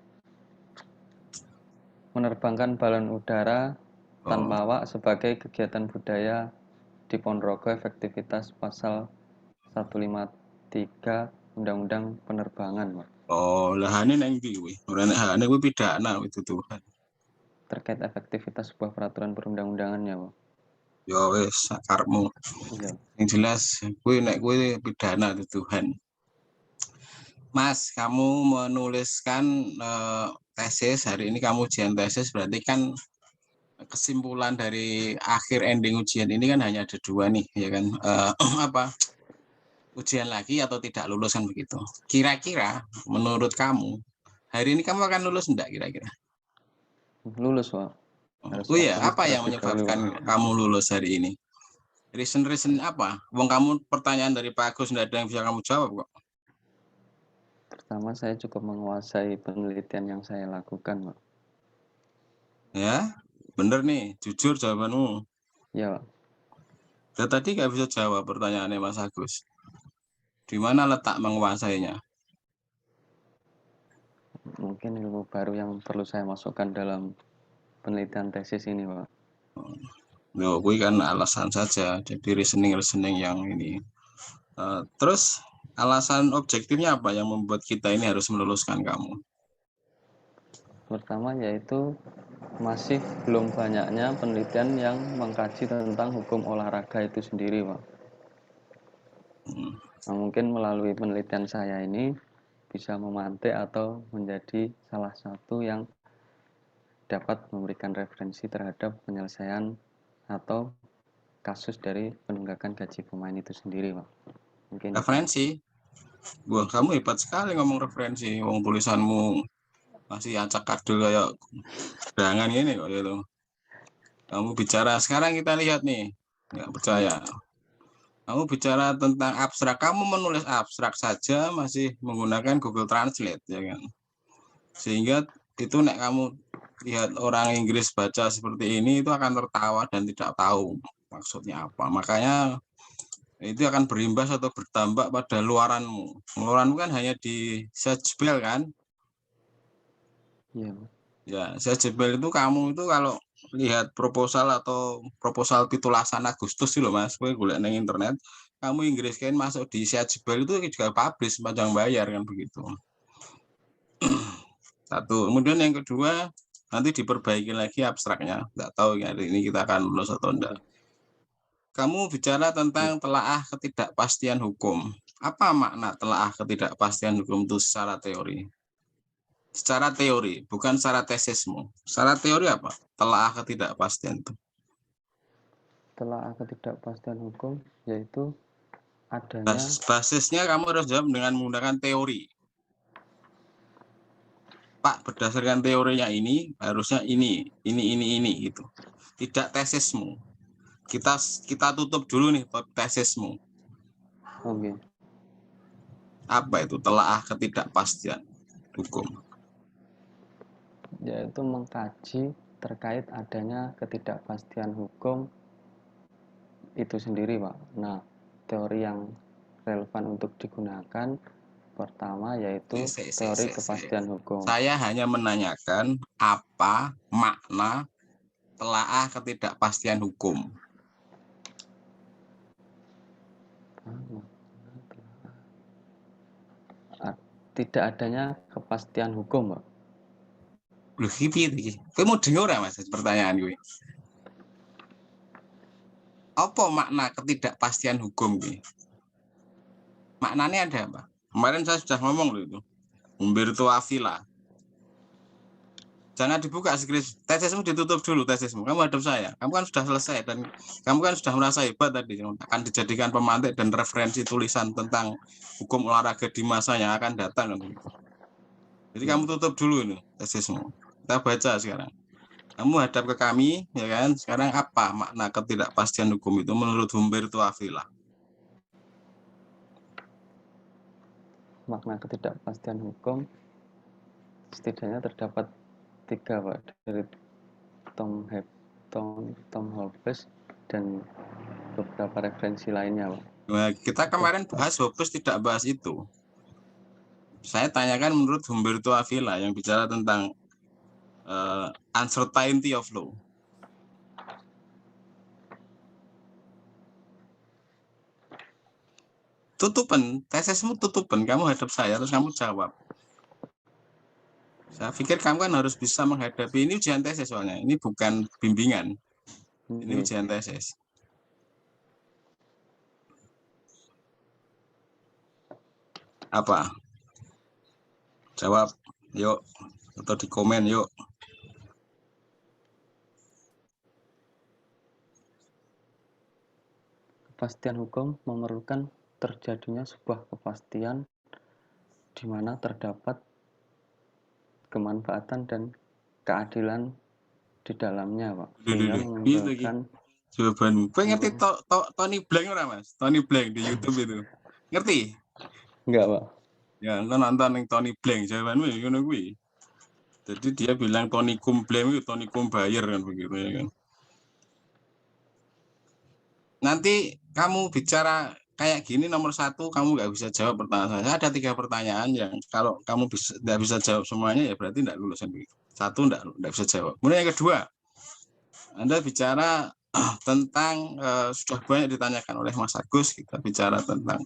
menerbangkan balon udara tanpa awak sebagai kegiatan budaya di Ponorogo, efektivitas pasal 153 Undang-Undang Penerbangan, Pak. Oh, lahane nang ndi kuwi? Ora nek hane kuwi pidana itu Tuhan. Terkait efektivitas sebuah peraturan perundang-undangannya, Pak. Ya wis, sakarepmu. Iya. Yang jelas kuwi nek kuwi pidana itu Tuhan. Mas, kamu menuliskan tesis hari ini, kamu ujian tesis, berarti kan kesimpulan dari akhir ending ujian ini kan hanya ada dua nih, ya kan? Ujian lagi atau tidak lulus kan begitu. Kira-kira menurut kamu hari ini kamu akan lulus enggak kira-kira? Lulus, Pak. Oh iya, apa yang menyebabkan kamu lulus hari ini? Reason apa? Wong kamu pertanyaan dari Pak Agus enggak ada yang bisa kamu jawab kok. Pertama, saya cukup menguasai penelitian yang saya lakukan, Pak. Ya, bener nih, jujur jawabanmu. Ya, Pak. Dan tadi nggak bisa jawab pertanyaannya Mas Agus. Di mana letak menguasainya? Mungkin ilmu baru yang perlu saya masukkan dalam penelitian tesis ini, Pak. Loh, gue kan alasan saja, jadi reasoning yang ini. Terus alasan objektifnya apa yang membuat kita ini harus meluluskan kamu? Pertama yaitu masih belum banyaknya penelitian yang mengkaji tentang hukum olahraga itu sendiri, Pak. Nah, mungkin melalui penelitian saya ini bisa memantik atau menjadi salah satu yang dapat memberikan referensi terhadap penyelesaian atau kasus dari penunggakan gaji pemain itu sendiri, Pak. Mungkin referensi? Wah, kamu hebat sekali ngomong referensi. Wong tulisanmu masih acak kadul kayak jangan ini kok gitu. Kamu bicara sekarang kita lihat nih, nggak percaya. Kamu bicara tentang abstrak, kamu menulis abstrak saja masih menggunakan Google Translate, ya kan? Sehingga itu nek kamu lihat orang Inggris baca seperti ini itu akan tertawa dan tidak tahu maksudnya apa. Makanya itu akan berimbas atau berdampak pada luaranmu. Luaranmu kan hanya di sejbel kan? Iya. Ya, sejbel itu kamu itu kalau lihat proposal atau proposal pitulasan Agustus sih loh Mas, gue golek nang internet, kamu Inggris kan masuk di sejbel itu juga publish panjang bayar kan begitu. Satu. Kemudian yang kedua, nanti diperbaiki lagi abstraknya. Nggak tahu ya hari ini kita akan lulus atau enggak. Kamu bicara tentang telaah ketidakpastian hukum. Apa makna telaah ketidakpastian hukum itu secara teori? Secara teori, bukan secara tesismu. Secara teori apa? Telaah ketidakpastian itu. Telaah ketidakpastian hukum yaitu adanya Basisnya kamu harus jawab dengan menggunakan teori. Pak, berdasarkan teorinya ini, harusnya ini gitu. Tidak tesismu. Kita tutup dulu nih tesismu. Oke. Apa itu telaah ketidakpastian hukum? Yaitu mengkaji terkait adanya ketidakpastian hukum itu sendiri, Pak. Nah, teori yang relevan untuk digunakan pertama yaitu teori kepastian hukum. Saya hanya menanyakan apa makna telaah ketidakpastian hukum. Tidak adanya kepastian hukum, Pak. Loh, iki. Kowe mau dengar ora Mas pertanyaan gue? Apa makna ketidakpastian hukum gue? Maknanya ada apa? Kemarin saya sudah ngomong loh itu. Umberto Avila. Jangan dibuka skrip. Tesismu ditutup dulu tesismu. Kamu hadap saya. Kamu kan sudah selesai dan kamu kan sudah merasa hebat tadi. Akan dijadikan pemantik dan referensi tulisan tentang hukum olahraga di masa yang akan datang. Jadi kamu tutup dulu ini tesismu. Kita baca sekarang. Kamu hadap ke kami, ya kan? Sekarang apa makna ketidakpastian hukum itu menurut Humberto Avila? Makna ketidakpastian hukum setidaknya terdapat 3, Pak, dari Tom Hobbes dan beberapa referensi lainnya, Pak. Nah, kita kemarin bahas Hobbes tidak bahas itu. Saya tanyakan menurut Humberto Avila yang bicara tentang uncertainty of law. Tutupan, tesismu tutupan, kamu hadap saya terus kamu jawab. Saya pikir kamu kan harus bisa menghadapi ini ujian tesis soalnya, ini bukan bimbingan, ini ujian tesis. Apa? Jawab, yuk, atau di komen yuk. Kepastian hukum memerlukan terjadinya sebuah kepastian di mana terdapat kemanfaatan dan keadilan di dalamnya, Pak. Sehingga mengumpulkan jawaban. Gue ngerti Tony Blank ora Mas? Tony Blank di YouTube itu. Ngerti? Enggak, Pak. Ya, nonton yang Tony Blank jawabanmu ya ngono kuwi. Jadi dia bilang Tony Kum Blank itu Tony Kum Bayer kan begitu ya kan. Nanti kamu bicara kayak gini nomor 1 kamu nggak bisa jawab pertanyaan saya. Ada 3 pertanyaan yang kalau kamu nggak bisa jawab semuanya ya berarti nggak lulus kan begitu. 1 nggak bisa jawab. Kemudian yang kedua, Anda bicara tentang sudah banyak ditanyakan oleh Mas Agus, kita bicara tentang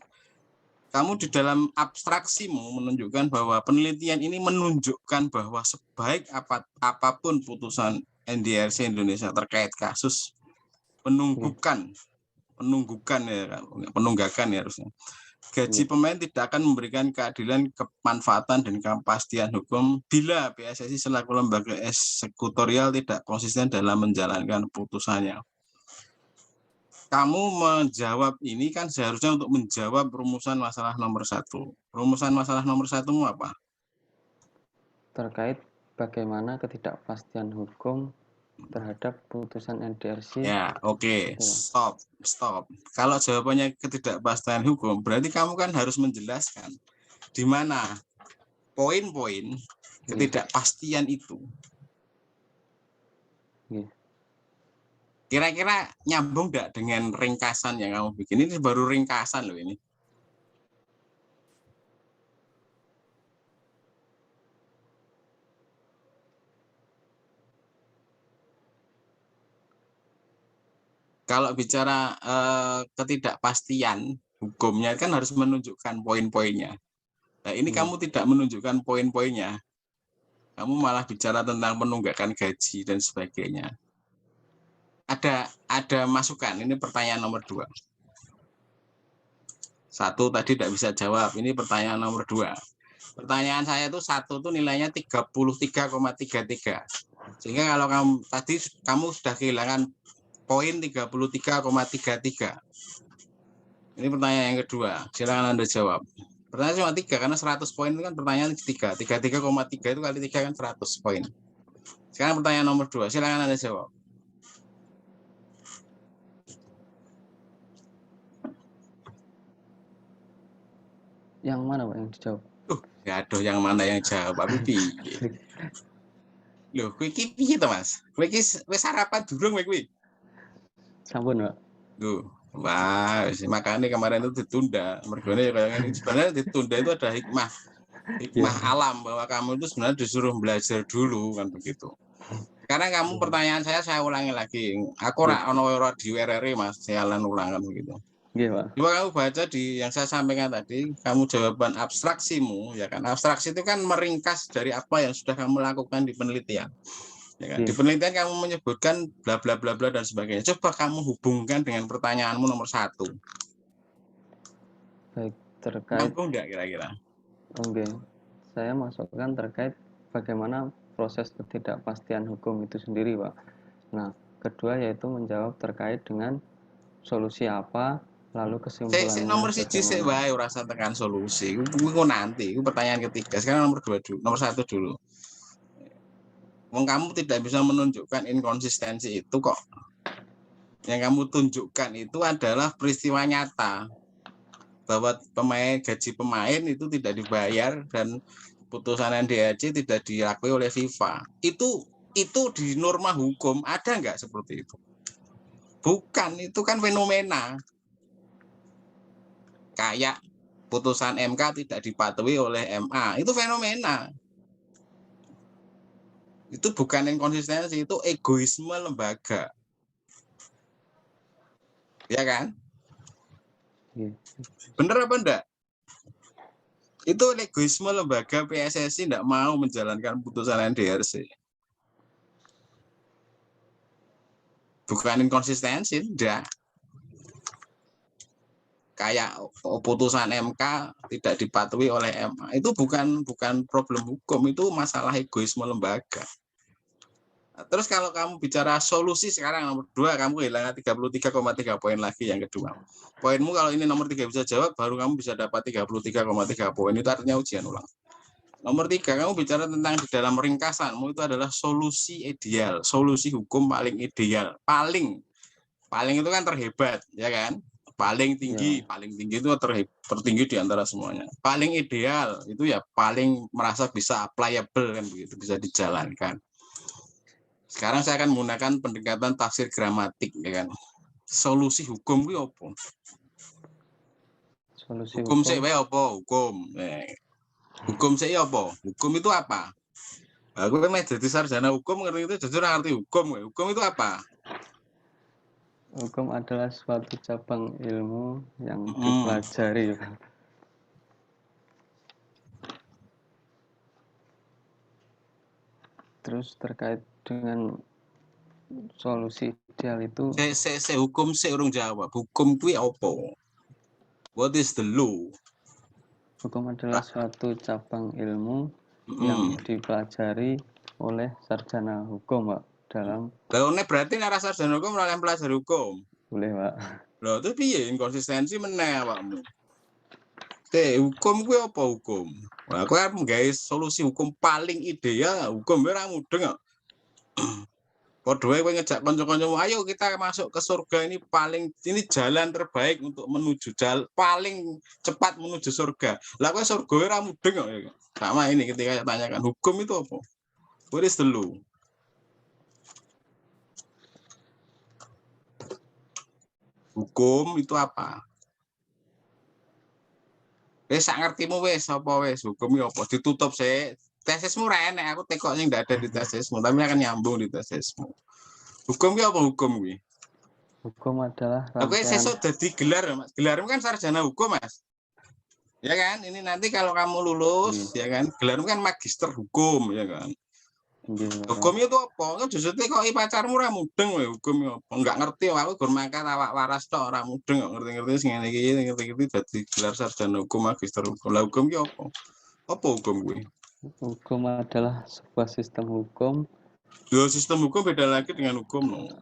kamu di dalam abstraksimu menunjukkan bahwa penelitian ini menunjukkan bahwa sebaik apapun putusan NDRC Indonesia terkait kasus penunggakan ya harusnya. Gaji pemain tidak akan memberikan keadilan, kemanfaatan dan kepastian hukum bila PSSI selaku lembaga eksekutorial tidak konsisten dalam menjalankan putusannya. Kamu menjawab ini kan seharusnya untuk menjawab rumusan masalah nomor 1. Rumusan masalah nomor 1-mu apa? Terkait bagaimana ketidakpastian hukum terhadap putusan NDRC. Ya, oke. Stop. Kalau jawabannya ketidakpastian hukum, berarti kamu kan harus menjelaskan di mana poin-poin ketidakpastian itu. Kira-kira nyambung nggak dengan ringkasan yang kamu bikin? Ini baru ringkasan loh ini. Kalau bicara ketidakpastian hukumnya kan harus menunjukkan poin-poinnya. Nah, ini kamu tidak menunjukkan poin-poinnya. Kamu malah bicara tentang penunggakan gaji dan sebagainya. Ada masukan, ini pertanyaan nomor 2. 1 tadi tidak bisa jawab, ini pertanyaan nomor 2. Pertanyaan saya itu 1 itu nilainya 33,33. Sehingga kalau kamu sudah kehilangan poin 33,33. Ini pertanyaan yang kedua, silakan Anda jawab. Pertanyaan cuma 3, karena 100 poin itu kan pertanyaan 3. 33,3 itu kali 3 kan 100 poin. Sekarang pertanyaan nomor 2, silakan Anda jawab. Yang mana Pak yang dijawab? Ya aduh, yang mana yang jawab, Pak Bibi. Loh, kowe iki piye to, Mas? Kowe iki wis sarapan durung kowe kuwi? Sampun, Pak. Tuh, wah, makanya kemarin itu ditunda. Mergone kayak ini sebenarnya ditunda itu ada hikmah alam bahwa kamu itu sebenarnya disuruh belajar dulu kan begitu. Karena kamu pertanyaan saya ulangi lagi. Aku ora ono radio RRI Mas, saya ulangan begitu. Nggih, Pak. Coba kamu baca di yang saya sampaikan tadi, kamu jawaban abstraksimu, ya kan? Abstraksi itu kan meringkas dari apa yang sudah kamu lakukan di penelitian. Ya kan? Di penelitian kamu menyebutkan bla bla bla bla dan sebagainya. Coba kamu hubungkan dengan pertanyaanmu nomor 1. Baik, terkait. Nyambung nggak kira-kira? Oke, saya masukkan terkait bagaimana proses ketidakpastian hukum itu sendiri, Pak. Nah, kedua yaitu menjawab terkait dengan solusi apa, lalu kesimpulannya. Nomor 1 sik wae ora usah tekan solusi. Iku nanti, itu pertanyaan ketiga. Sekarang nomor 2 dulu, nomor 1 dulu. Wong kamu tidak bisa menunjukkan inkonsistensi itu kok. Yang kamu tunjukkan itu adalah peristiwa nyata bahwa gaji pemain itu tidak dibayar dan putusan NDAC tidak diakui oleh FIFA. Itu di norma hukum ada nggak seperti itu? Bukan, itu kan fenomena. Kayak putusan MK tidak dipatuhi oleh MA, itu fenomena. Itu bukan inkonsistensi, itu egoisme lembaga. Ya kan? Bener apa enggak? Itu egoisme lembaga PSSI enggak mau menjalankan putusan NDRC. Bukan inkonsistensi, enggak. Kayak putusan MK tidak dipatuhi oleh MA, itu bukan problem hukum, itu masalah egoisme lembaga. Terus kalau kamu bicara solusi sekarang nomor 2, kamu kehilangan 33,3 poin lagi yang kedua. Poinmu kalau ini nomor 3 bisa jawab, baru kamu bisa dapat 33,3 poin, itu artinya ujian ulang. Nomor 3, kamu bicara tentang di dalam ringkasanmu itu adalah solusi ideal, solusi hukum paling ideal, paling itu kan terhebat, ya kan? Paling tinggi itu tertinggi di antara semuanya. Paling ideal itu ya paling merasa bisa applicable kan begitu, bisa dijalankan. Sekarang saya akan menggunakan pendekatan tafsir gramatik, ya kan. Solusi hukum itu apa? Solusi hukum sih apa? Hukum. Hukum sih apa? Hukum itu apa? Aku kan jadi sarjana hukum, ngerti itu jujur ngerti hukum. Hukum itu apa? Hukum adalah suatu cabang ilmu yang dipelajari. Terus terkait dengan solusi ideal itu hukum sih urung jawab. Hukum kuwi apa? What is the law? Hukum adalah suatu cabang ilmu yang dipelajari oleh sarjana hukum, Pak. Dalam berarti nek sarjana hukum ora pelajari hukum. Boleh, Pak. Lho, itu piye inkonsistensi meneh awakmu? Hukum kuwi apa hukum? Nah, aku kan nggawe solusi hukum paling ideal, hukum ora mudeng kok. Padha wae kowe ngejak kanca-kancamu, ayo kita masuk ke surga ini jalan terbaik untuk menuju paling cepat menuju surga. Lah kowe surga ora mudeng kok. Sama ini ketika saya tanyakan hukum itu apa? What is the law? Hukum itu apa? Wes sak ngertimu wes apa wes hukum ya apa ditutup sih. Tesismu ra enek, aku tekok sing ndak ada di tesismu, tapi akan nyambung di tesismu. Hukum ki apa hukum kuwi? Hukum adalah Oke, rangkaian. sesuk dadi gelar, Mas. Gelarmu kan sarjana hukum, Mas. Ya kan? Ini nanti kalau kamu lulus, ya kan? Gelarmu kan magister hukum, ya kan? Hukum itu apa? Kan justru kok pacarmu ora mudeng wae hukum apa? Enggak ngerti aku gur mangkat awak waras tok ora mudeng kok ngerti-ngerti sing ngene iki ngerti-ngerti dadi gelar sarjana hukum magister hukum. Lah hukum ki apa? Apa hukum kuwi? Hukum adalah sebuah sistem hukum. Yo sistem hukum beda lagi dengan hukum no.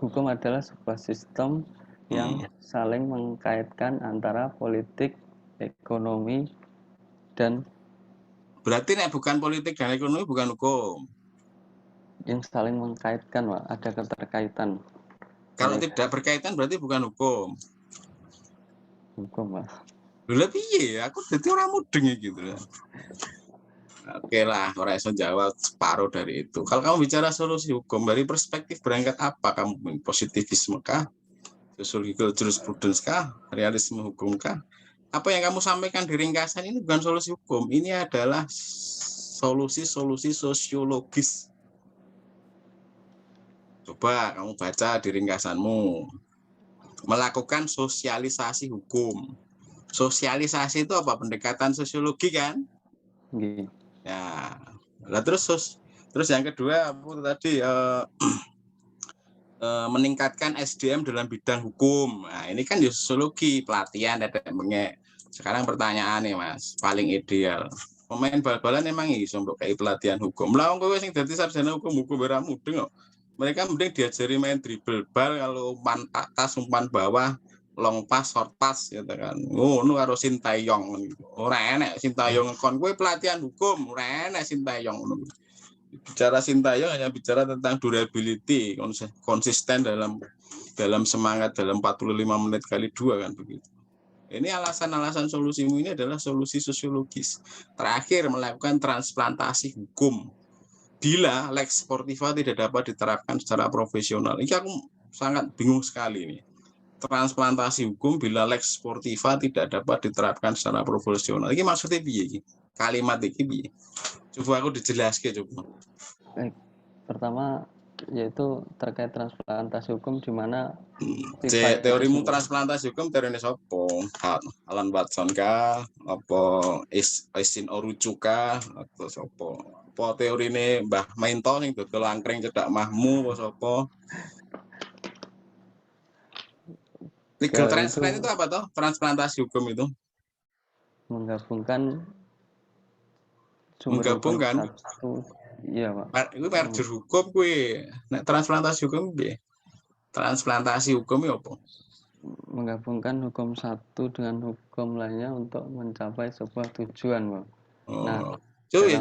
Hukum adalah sebuah sistem yang saling mengkaitkan antara politik, ekonomi, dan berarti nek bukan politik dan ekonomi bukan hukum. Yang saling mengkaitkan, Pak, ada keterkaitan. Kalau tidak berkaitan berarti bukan hukum. Hukum, Pak. Lha piye? Aku dadi ora mudeng gitu. Oke lah, orang iso jawab separuh dari itu. Kalau kamu bicara solusi hukum, dari perspektif berangkat apa? Kamu positivisme kah? Sociological jurisprudence kah? Realisme hukum kah? Apa yang kamu sampaikan di ringkasan ini bukan solusi hukum. Ini adalah solusi-solusi sosiologis. Coba kamu baca di ringkasanmu. Melakukan sosialisasi hukum. Sosialisasi itu apa? Pendekatan sosiologi kan? Gini. Ya, lah terus yang kedua apa tadi meningkatkan SDM dalam bidang hukum. Nah, ini kan sosiologi, pelatihan ada mengek. Sekarang pertanyaannya Mas, paling ideal pemain bal-balan emang iso mbok kayak pelatihan hukum. Lah wong kowe sing dadi sarjana hukum ora mudeng kok. Mereka mending diajari main dribble bal kalau umpan atas, umpan bawah, long pass, short pass gitu kan. Ngono karo Sintayong. Ora enek Sintayong kon kowe pelatihan hukum, ora enek Sintayong ngono. Bicara Sintayong hanya bicara tentang durability, konsisten dalam semangat dalam 45 menit kali 2 kan begitu. Ini alasan-alasan solusimu ini adalah solusi sosiologis. Terakhir melakukan transplantasi hukum. Bila lex sportiva tidak dapat diterapkan secara profesional. Ini aku sangat bingung sekali ini. Transplantasi hukum bila lex sportiva tidak dapat diterapkan secara profesional. Ini maksudnya piye? Kalimat ini piye? Coba aku dijelaskan coba. Baik. Pertama yaitu terkait transplantasi hukum di mana teorimu transplantasi hukum teorinya sopo? Alan Watson kah? Apa Isin Orucu kah? Atau sopo? Apa teorine Mbah Mainto sing dodol angkring cedak mahmu apa sapa? Legal transplant itu apa toh? Transplantasi hukum itu menggabungkan satu. Iya, Pak. Itu merger hukum kuwi. Nek transplantasi hukum piye? Transplantasi hukum itu apa? Menggabungkan hukum satu dengan hukum lainnya untuk mencapai sebuah tujuan, Pak. Nah,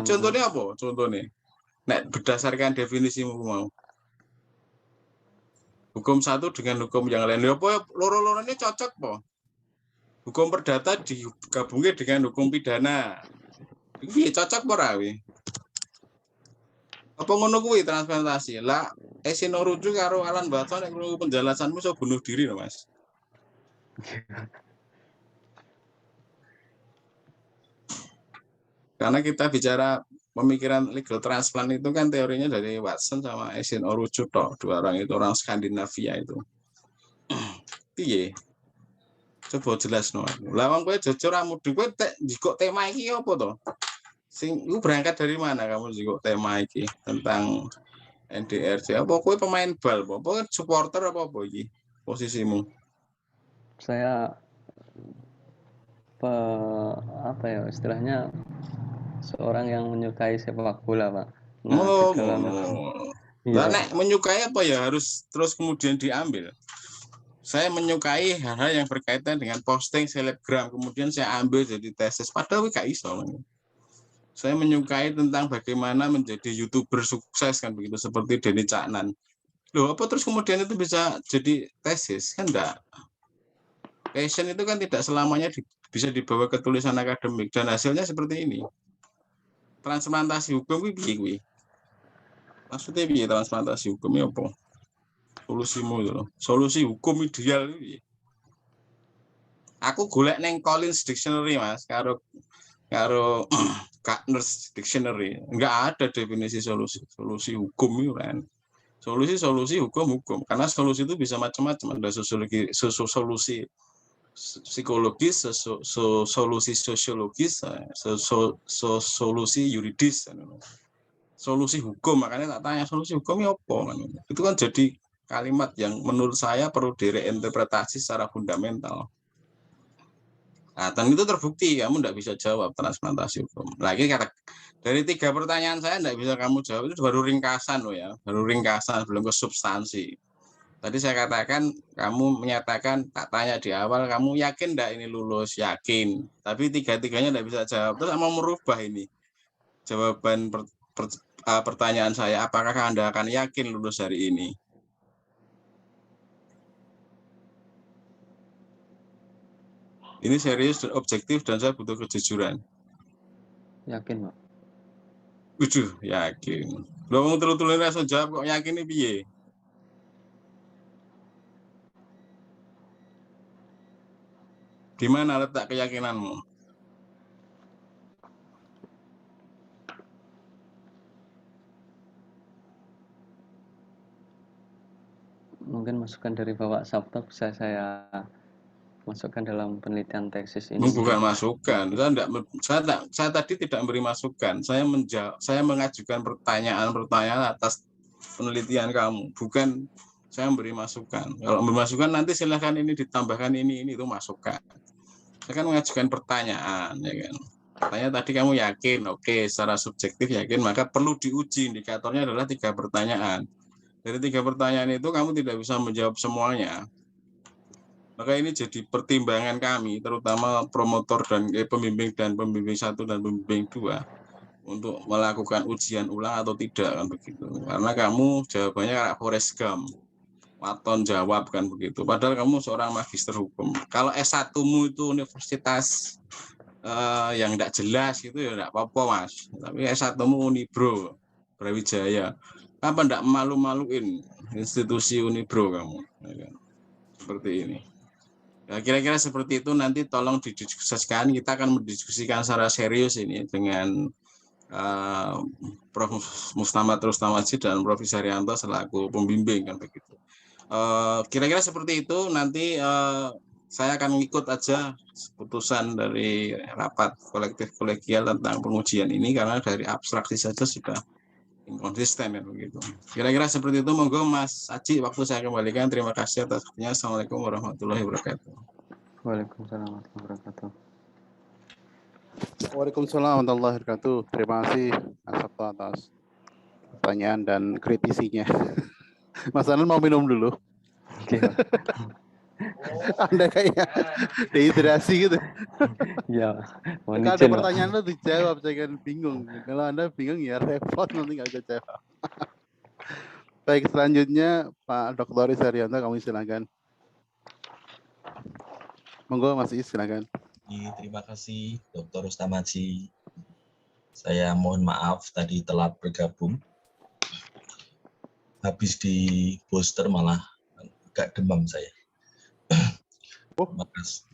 contohnya apa? Contohnya, nek berdasarkan definisimu mau. Hukum satu dengan hukum yang lain. Apa loro-lorone cocok, po? Hukum perdata digabungke dengan hukum pidana. Iki cocok ora kuwi? Apa ngono kuwi transplantasi? Lah, Isin Orucu karo Alan Watson nek penjelasanmu iso bunuh diri lho, Mas. Karena kita bicara pemikiran legal transplant itu kan teorinya dari Watson sama Isin Orucu toh, dua orang itu orang Skandinavia itu. Piye? Coba jelas no. Lah wong kowe jujur mudeng kowe njikok tema iki apa to? Sing lu berangkat dari mana kamu njikok tema iki tentang NDRC? Apa kowe pemain bal apa supporter apa iki posisimu? Saya apa ya istilahnya seorang yang menyukai sepak bola, Pak. Nah, nek menyukai apa ya harus terus kemudian diambil. Saya menyukai hal-hal yang berkaitan dengan posting selebgram, kemudian saya ambil jadi tesis. Padahal gak iso. Saya menyukai tentang bagaimana menjadi YouTuber sukses kan begitu seperti Denny Caknan. Loh, apa terus kemudian itu bisa jadi tesis? Kan enggak. Passion itu kan tidak selamanya bisa dibawa ke tulisan akademik dan hasilnya seperti ini. Transplantasi hukum piye kuwi? Maksudnya piye transplantasi hukumnya apa? Solusimu itu loh. Solusi hukum ideal itu. Aku golek neng Collins Dictionary Mas, karo Gartner's Dictionary. Enggak ada definisi solusi. Solusi hukum itu kan. Solusi hukum. Karena solusi itu bisa macam-macam. Ada solusi psikologis, solusi sosiologis, solusi yuridis. Solusi hukum, makanya tak tanya solusi hukumnya apa? Itu kan jadi kalimat yang menurut saya perlu direinterpretasi secara fundamental. Nah, dan itu terbukti kamu tidak bisa jawab transplantasi hukum. Lagi kata dari 3 pertanyaan saya tidak bisa kamu jawab, itu baru ringkasan loh ya, baru ringkasan, belum ke substansi. Tadi saya katakan, kamu menyatakan, tak tanya di awal, kamu yakin tidak ini lulus? Yakin. Tapi 3-tiganya tidak bisa jawab. Terus mau merubah ini jawaban pertanyaan saya, apakah Anda akan yakin lulus hari ini? Ini serius dan objektif dan saya butuh kejujuran. Yakin, Pak. Yakin. Lo mau terus-terus langsung jawab kok yakin nih piye? Di mana letak keyakinanmu? Mungkin masukan dari Bapak Sabto bisa saya masukkan dalam penelitian tesis ini. Bukan masukan. Saya tadi tidak memberi masukan. Saya mengajukan pertanyaan atas penelitian kamu. Bukan saya memberi masukan. Kalau memberi masukan nanti silahkan ini ditambahkan ini itu masukan. Saya kan mengajukan pertanyaan, ya kan. Katanya tadi kamu yakin, oke, secara subjektif yakin, maka perlu diuji. Indikatornya adalah 3 pertanyaan. Dari 3 pertanyaan itu kamu tidak bisa menjawab semuanya. Maka ini jadi pertimbangan kami, terutama promotor dan pembimbing 1 dan pembimbing 2, untuk melakukan ujian ulang atau tidak kan begitu. Karena kamu jawabannya kayak Forrest Gump, waton jawab kan begitu. Padahal kamu seorang magister hukum. Kalau S1-mu itu universitas yang tidak jelas gitu ya tidak apa-apa Mas. Tapi S1-mu Unibro, Brawijaya, apa tidak malu-maluin institusi Unibro kamu? Ya kan? Seperti ini. Ya, kira-kira seperti itu, nanti tolong didiskusikan. Kita akan mendiskusikan secara serius ini dengan Prof. Mustamat Rustamaji dan Prof. Isarianto selaku pembimbing kan begitu. Kira-kira seperti itu. Nanti saya akan ngikut aja putusan dari rapat kolektif kolegial tentang pengujian ini, karena dari abstraksi saja sudah inkonsisten ya begitu. Kira-kira seperti itu. Monggo Mas Aji, waktu saya kembalikan. Terima kasih atas waktunya. Assalamualaikum warahmatullahi wabarakatuh. Waalaikumsalam warahmatullahi wabarakatuh. Waalaikumsalam warahmatullahi wabarakatuh. Terima kasih Mas Sabto atas pertanyaan dan kritisinya. Mas Anan mau minum dulu. Oke. Anda kayak dehidrasi gitu. Iya. Kalau ada pertanyaan lo dijawab, saya kan bingung. Kalau Anda bingung ya repot, nanti nggak bisa jawab. Baik, selanjutnya Pak Dr. Isarianto, kami silakan. Monggo Mas Is, silakan. Terima kasih Dr. Rustamaji. Saya mohon maaf tadi telat bergabung. Habis di booster malah agak demam saya. Oh, makasih.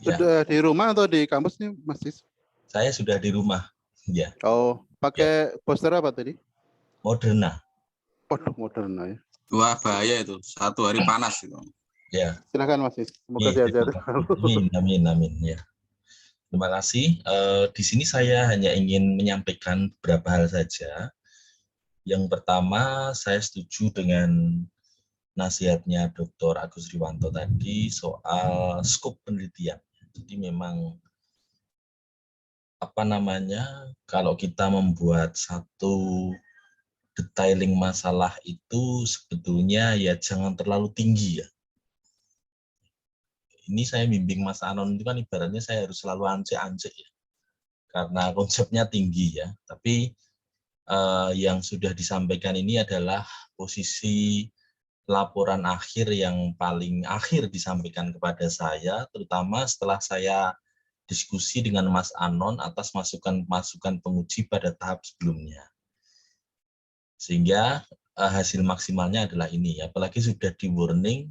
Sudah di rumah atau di kampus nih Mas Is? Saya sudah di rumah. Ya. Oh, pakai booster apa tadi? Moderna. Waduh, Moderna ya. Wah, bahaya itu. 1 hari panas itu. Ya. Silakan Mas Is. Semoga sehat-sehat. Amin. Ya. Terima kasih. Di sini saya hanya ingin menyampaikan beberapa hal saja. Yang pertama, saya setuju dengan nasihatnya Dr. Agus Riwanto tadi soal skop penelitian. Jadi memang kalau kita membuat satu detailing masalah itu sebetulnya ya jangan terlalu tinggi ya. Ini saya bimbing Mas Anon itu kan ibaratnya saya harus selalu ancek-ancek ya. Karena konsepnya tinggi ya. Tapi yang sudah disampaikan ini adalah posisi laporan akhir yang paling akhir disampaikan kepada saya, terutama setelah saya diskusi dengan Mas Anon atas masukan-masukan penguji pada tahap sebelumnya. Sehingga hasil maksimalnya adalah ini. Apalagi sudah di warning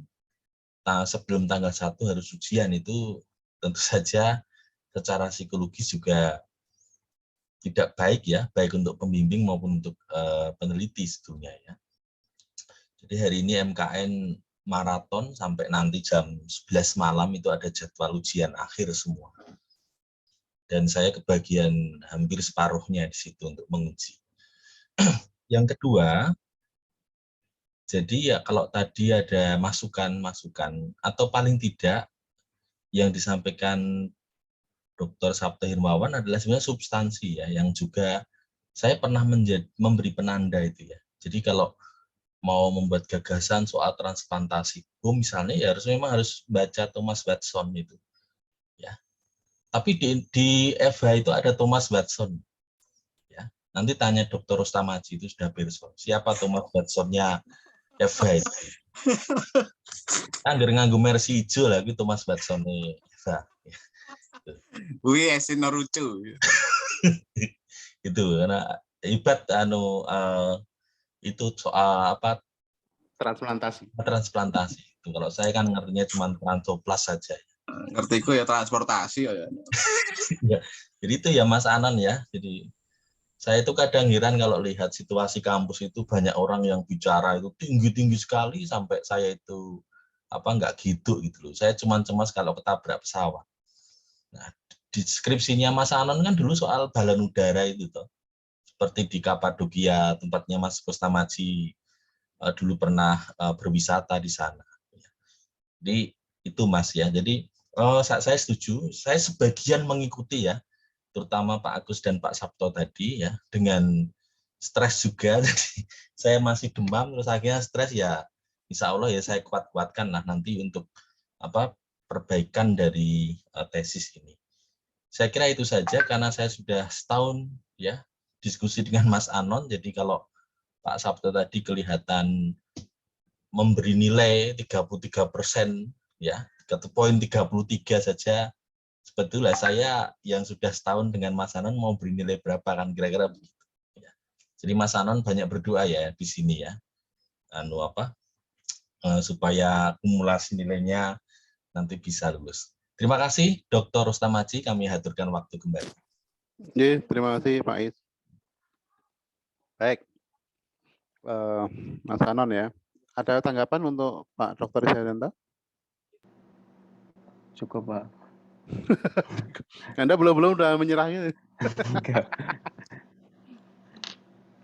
sebelum tanggal 1 harus ujian, itu tentu saja secara psikologis juga tidak baik ya, baik untuk pembimbing maupun untuk peneliti sebetulnya ya. Jadi hari ini MKN maraton sampai nanti jam 11 malam itu ada jadwal ujian akhir semua. Dan saya kebagian hampir separuhnya di situ untuk menguji. Yang kedua, jadi ya kalau tadi ada masukan-masukan atau paling tidak yang disampaikan Dr. Sabto Hirmawan adalah sebenarnya substansi ya, yang juga saya pernah memberi penanda itu ya. Jadi kalau mau membuat gagasan soal transplantasi misalnya ya memang harus baca Thomas Watson itu ya. Tapi di FH itu ada Thomas Watson ya. Nanti tanya Dr. Rustamaji, itu sudah berso. Siapa Thomas Watsonnya FH itu? Angger nganggo mercy hijau lagi Thomas Watson FH. Wih, esin Naruto. Itu karena hebat itu soal apa, Transplantasi. Itu kalau saya kan ngertinya cuma transoplas saja. Ngertiku ya transportasi ya. Ya, jadi itu ya Mas Anan ya. Jadi saya itu kadang heran kalau lihat situasi kampus itu banyak orang yang bicara itu tinggi-tinggi sekali sampai saya itu nggak gitu loh. Saya cuma cemas kalau ketabrak pesawat. Nah, deskripsinya Mas Anan kan dulu soal balon udara itu toh. Seperti di Kapadokia tempatnya Mas Rustamaji dulu pernah berwisata di sana. Jadi itu Mas ya. Jadi saya setuju, saya sebagian mengikuti ya, terutama Pak Agus dan Pak Sabto tadi ya, dengan stres juga. Jadi saya masih demam, terus akhirnya stres ya, insya Allah ya saya kuat-kuatkan lah nanti untuk perbaikan dari tesis ini. Saya kira itu saja karena saya sudah setahun ya diskusi dengan Mas Anon. Jadi kalau Pak Sabto tadi kelihatan memberi nilai 33% ya, poin 33 saja. Sebetulnya saya yang sudah setahun dengan Mas Anon mau beri nilai berapa kan kira-kira begitu. Ya. Jadi Mas Anon banyak berdoa ya di sini ya, supaya akumulasi nilainya nanti bisa lulus. Terima kasih Dr. Rustamaji, kami haturkan waktu kembali. Ya, terima kasih Pak Is. Baik, Mas Anon ya. Ada tanggapan untuk Pak Dr. Isarianto? Cukup, Pak. Anda belum udah menyerahnya. Enggak.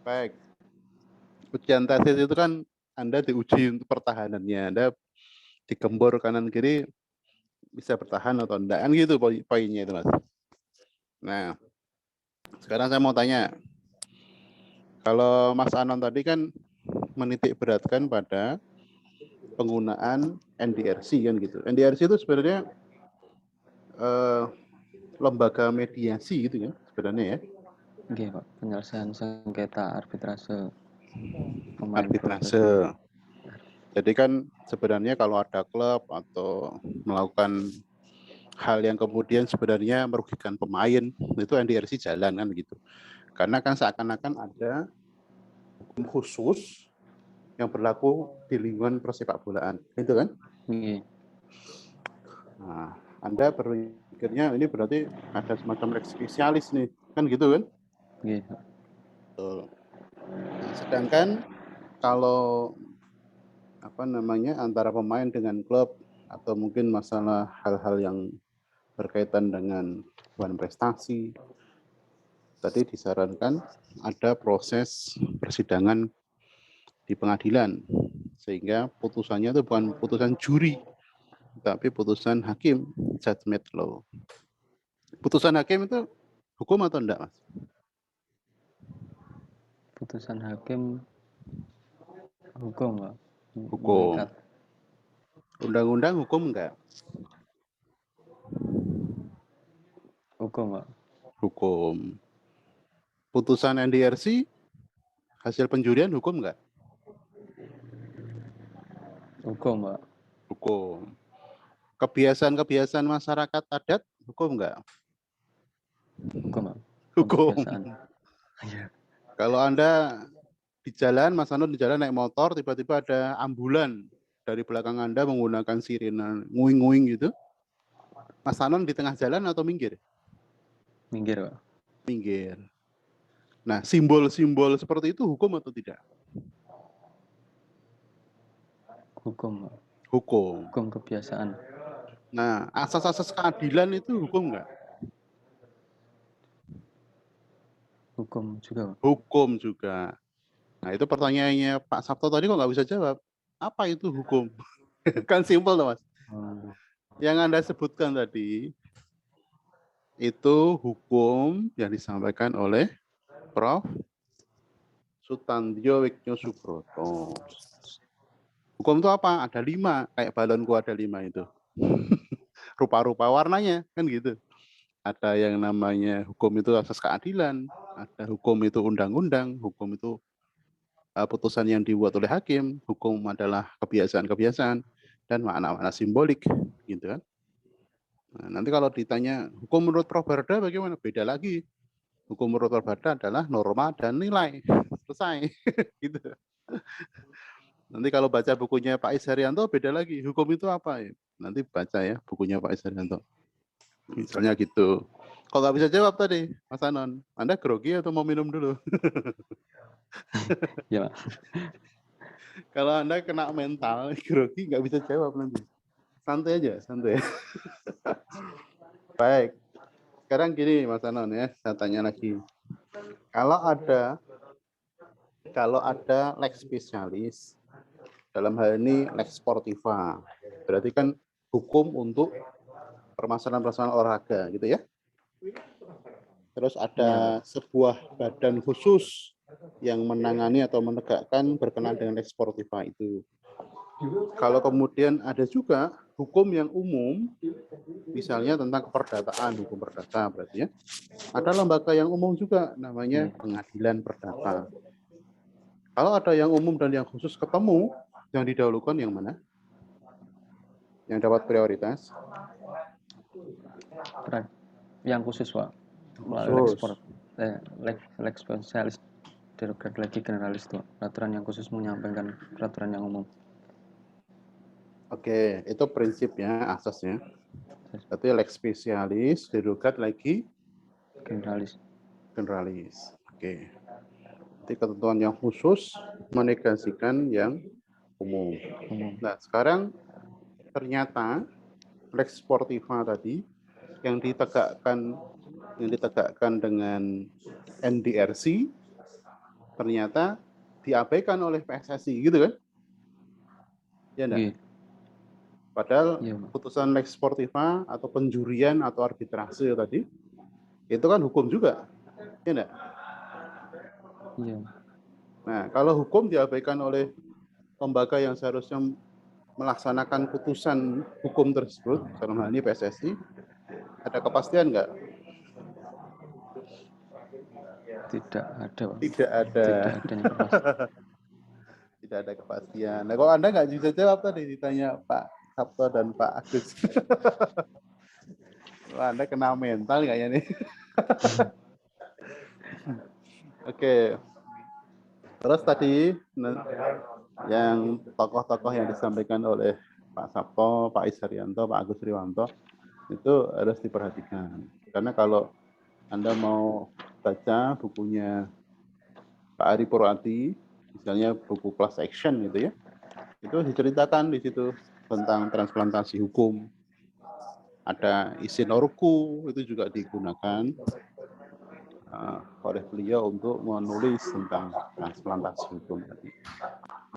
Baik. Ujian tesis itu kan Anda diuji untuk pertahanannya. Anda digembor kanan kiri bisa bertahan atau enggak, kan gitu poinnya itu Mas. Nah, sekarang saya mau tanya, kalau Mas Anon tadi kan menitik beratkan pada penggunaan NDRC kan gitu. NDRC itu sebenarnya lembaga mediasi gitu ya sebenarnya ya. Oke, Pak. Penyelesaian sengketa arbitrase. Arbitrase. Jadi kan sebenarnya kalau ada klub atau melakukan hal yang kemudian sebenarnya merugikan pemain, itu NDRC jalan kan gitu. Karena kan seakan-akan ada hukum khusus yang berlaku di lingkungan persepak bolaan, itu kan? Oke. Nah, Anda berpikirnya ini berarti ada semacam lex spesialis nih, kan gitu kan? Oke. Nah, sedangkan kalau antara pemain dengan klub atau mungkin masalah hal-hal yang berkaitan dengan hubungan prestasi, tadi disarankan ada proses persidangan di pengadilan sehingga putusannya itu bukan putusan juri tapi putusan hakim, judgment law. Putusan hakim itu hukum atau enggak, Mas? Putusan hakim hukum, Pak. Hukum. Mengikat. Undang-undang hukum enggak? Hukum, Pak. Hukum. Putusan NDRC hasil penjurian hukum enggak? Hukum, Pak. Hukum. Kebiasaan-kebiasaan masyarakat adat hukum enggak? Hukum, Pak. Hukum. Kebiasaan. Iya. Kalau Anda di jalan, Mas Anon di jalan naik motor, tiba-tiba ada ambulan dari belakang Anda menggunakan sirine nguing-nguing gitu. Mas Anon di tengah jalan atau minggir? Minggir, Pak. Minggir. Nah, simbol-simbol seperti itu hukum atau tidak? Hukum, Pak. Hukum. Hukum kebiasaan. Nah, asas-asas keadilan itu hukum nggak? Hukum juga, Pak. Hukum juga. Nah, itu pertanyaannya Pak Sabto tadi kok nggak bisa jawab. Apa itu hukum? Kan simpel, Mas. Yang Anda sebutkan tadi, itu hukum yang disampaikan oleh Prof. Sutantio Wiknyo Subroto. Hukum itu apa? Ada 5, kayak balonku ada 5 itu. Rupa-rupa warnanya, kan gitu. Ada yang namanya hukum itu asas keadilan, ada hukum itu undang-undang, hukum itu putusan yang dibuat oleh hakim, hukum adalah kebiasaan-kebiasaan, dan makna-makna simbolik, gitu kan. Nah, nanti kalau ditanya, hukum menurut Prof. Barda bagaimana? Beda lagi. Hukum menurut Prof. Barda adalah norma dan nilai. Selesai. Gitu. Nanti kalau baca bukunya Pak Isharyanto beda lagi. Hukum itu apa? Nanti baca ya bukunya Pak Isharyanto. Misalnya gitu. Kalau nggak bisa jawab tadi, Mas Anon, Anda grogi atau mau minum dulu? Ya, Kalau Anda kena mental, grogi nggak bisa jawab nanti. Santai aja, santai. Baik. Sekarang gini Mas Anon ya, saya tanya lagi. Kalau ada lex spesialis, dalam hal ini lex sportiva, berarti kan hukum untuk permasalahan-permasalahan olahraga gitu ya. Terus ada sebuah badan khusus yang menangani atau menegakkan berkenaan dengan lex sportiva itu. Kalau kemudian ada juga hukum yang umum, misalnya tentang keperdataan, hukum perdata berarti ya. Ada lembaga yang umum juga namanya pengadilan perdata. Kalau ada yang umum dan yang khusus ketemu, yang didahulukan yang mana? Yang dapat prioritas? yang khusus, Pak. Melalui lex spesialis derogat lagi generalis itu. Peraturan yang khusus menyampaikan peraturan yang umum. Oke, itu prinsipnya, asasnya. Berarti lex spesialis derogat lagi Generalis. Oke. Jadi ketentuan yang khusus menegasikan yang umum. Nah, sekarang ternyata lex sportiva tadi yang ditegakkan dengan NDRC ternyata diabaikan oleh PSSI, gitu kan? Ya enggak? Iya. Padahal Iya, putusan lex sportiva atau penjurian atau arbitrase tadi itu kan hukum juga. Ya enggak? Iya. Nah, kalau hukum diabaikan oleh lembaga yang seharusnya melaksanakan putusan hukum tersebut, dalam hal ini PSSI, ada kepastian enggak? Tidak ada, Pak. Tidak ada. Tidak adanya kepastian. Tidak ada kepastian. Nah, kalau Anda nggak bisa jawab tadi ditanya Pak Sabto dan Pak Agus. Wah, Anda kena mental kayaknya nih. Oke. Terus tadi yang tokoh-tokoh yang disampaikan oleh Pak Sabto, Pak Isharyanto, Pak Agus Riwanto itu harus diperhatikan. Karena kalau Anda mau baca bukunya Pak Ari Purwati, misalnya buku Class Action gitu ya, itu diceritakan di situ tentang transplantasi hukum. Ada Isinoruku, itu juga digunakan oleh beliau untuk menulis tentang transplantasi hukum tadi.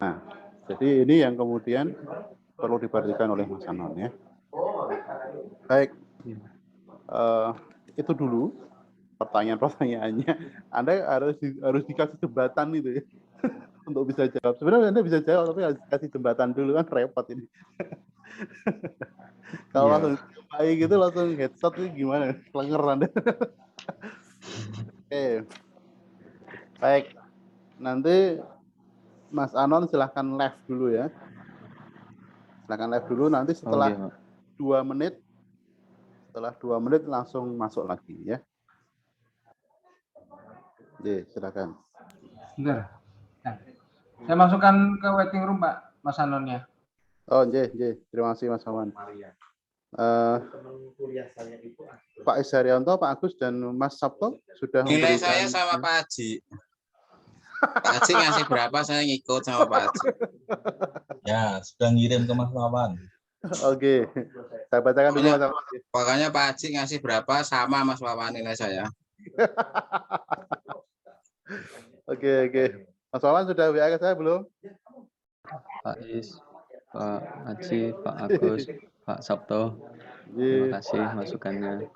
Nah, jadi ini yang kemudian perlu diperhatikan oleh Mas Anon ya. Baik, itu dulu pertanyaan-pertanyaannya. Anda harus dikasih jembatan itu ya untuk bisa jawab. Sebenarnya Anda bisa jawab, tapi harus kasih jembatan dulu kan repot ini. Kalau langsung baik gitu langsung headshot itu gimana? Kelenger Anda. Oke. Baik. Nanti Mas Anon silahkan live dulu ya. Silahkan live dulu, nanti setelah 2 menit, setelah 2 menit langsung masuk lagi ya. Oke, silakan. Sebentar. Nah, Saya masukkan ke waiting room, Pak, Mas Anonnya. Oh, nggih, nggih. Terima kasih Mas Wawan. Pak Isharyanto, Pak Agus dan Mas Sabto sudah Nilai memberikan. saya sama Pak Haji. Pak Haji ngasih berapa saya ngikut sama Pak Haji. Ya, sudah ngirim ke Mas Wawan. Oke, saya bacakan dulu Mas Wawan. Pokoknya Pak Haji ngasih berapa sama Mas Wawan nilai saya. Oke. Mas Wawan sudah WA ke saya belum? Pak Is, Pak Haji, Pak Agus, Pak Sabto. Terima kasih masukannya.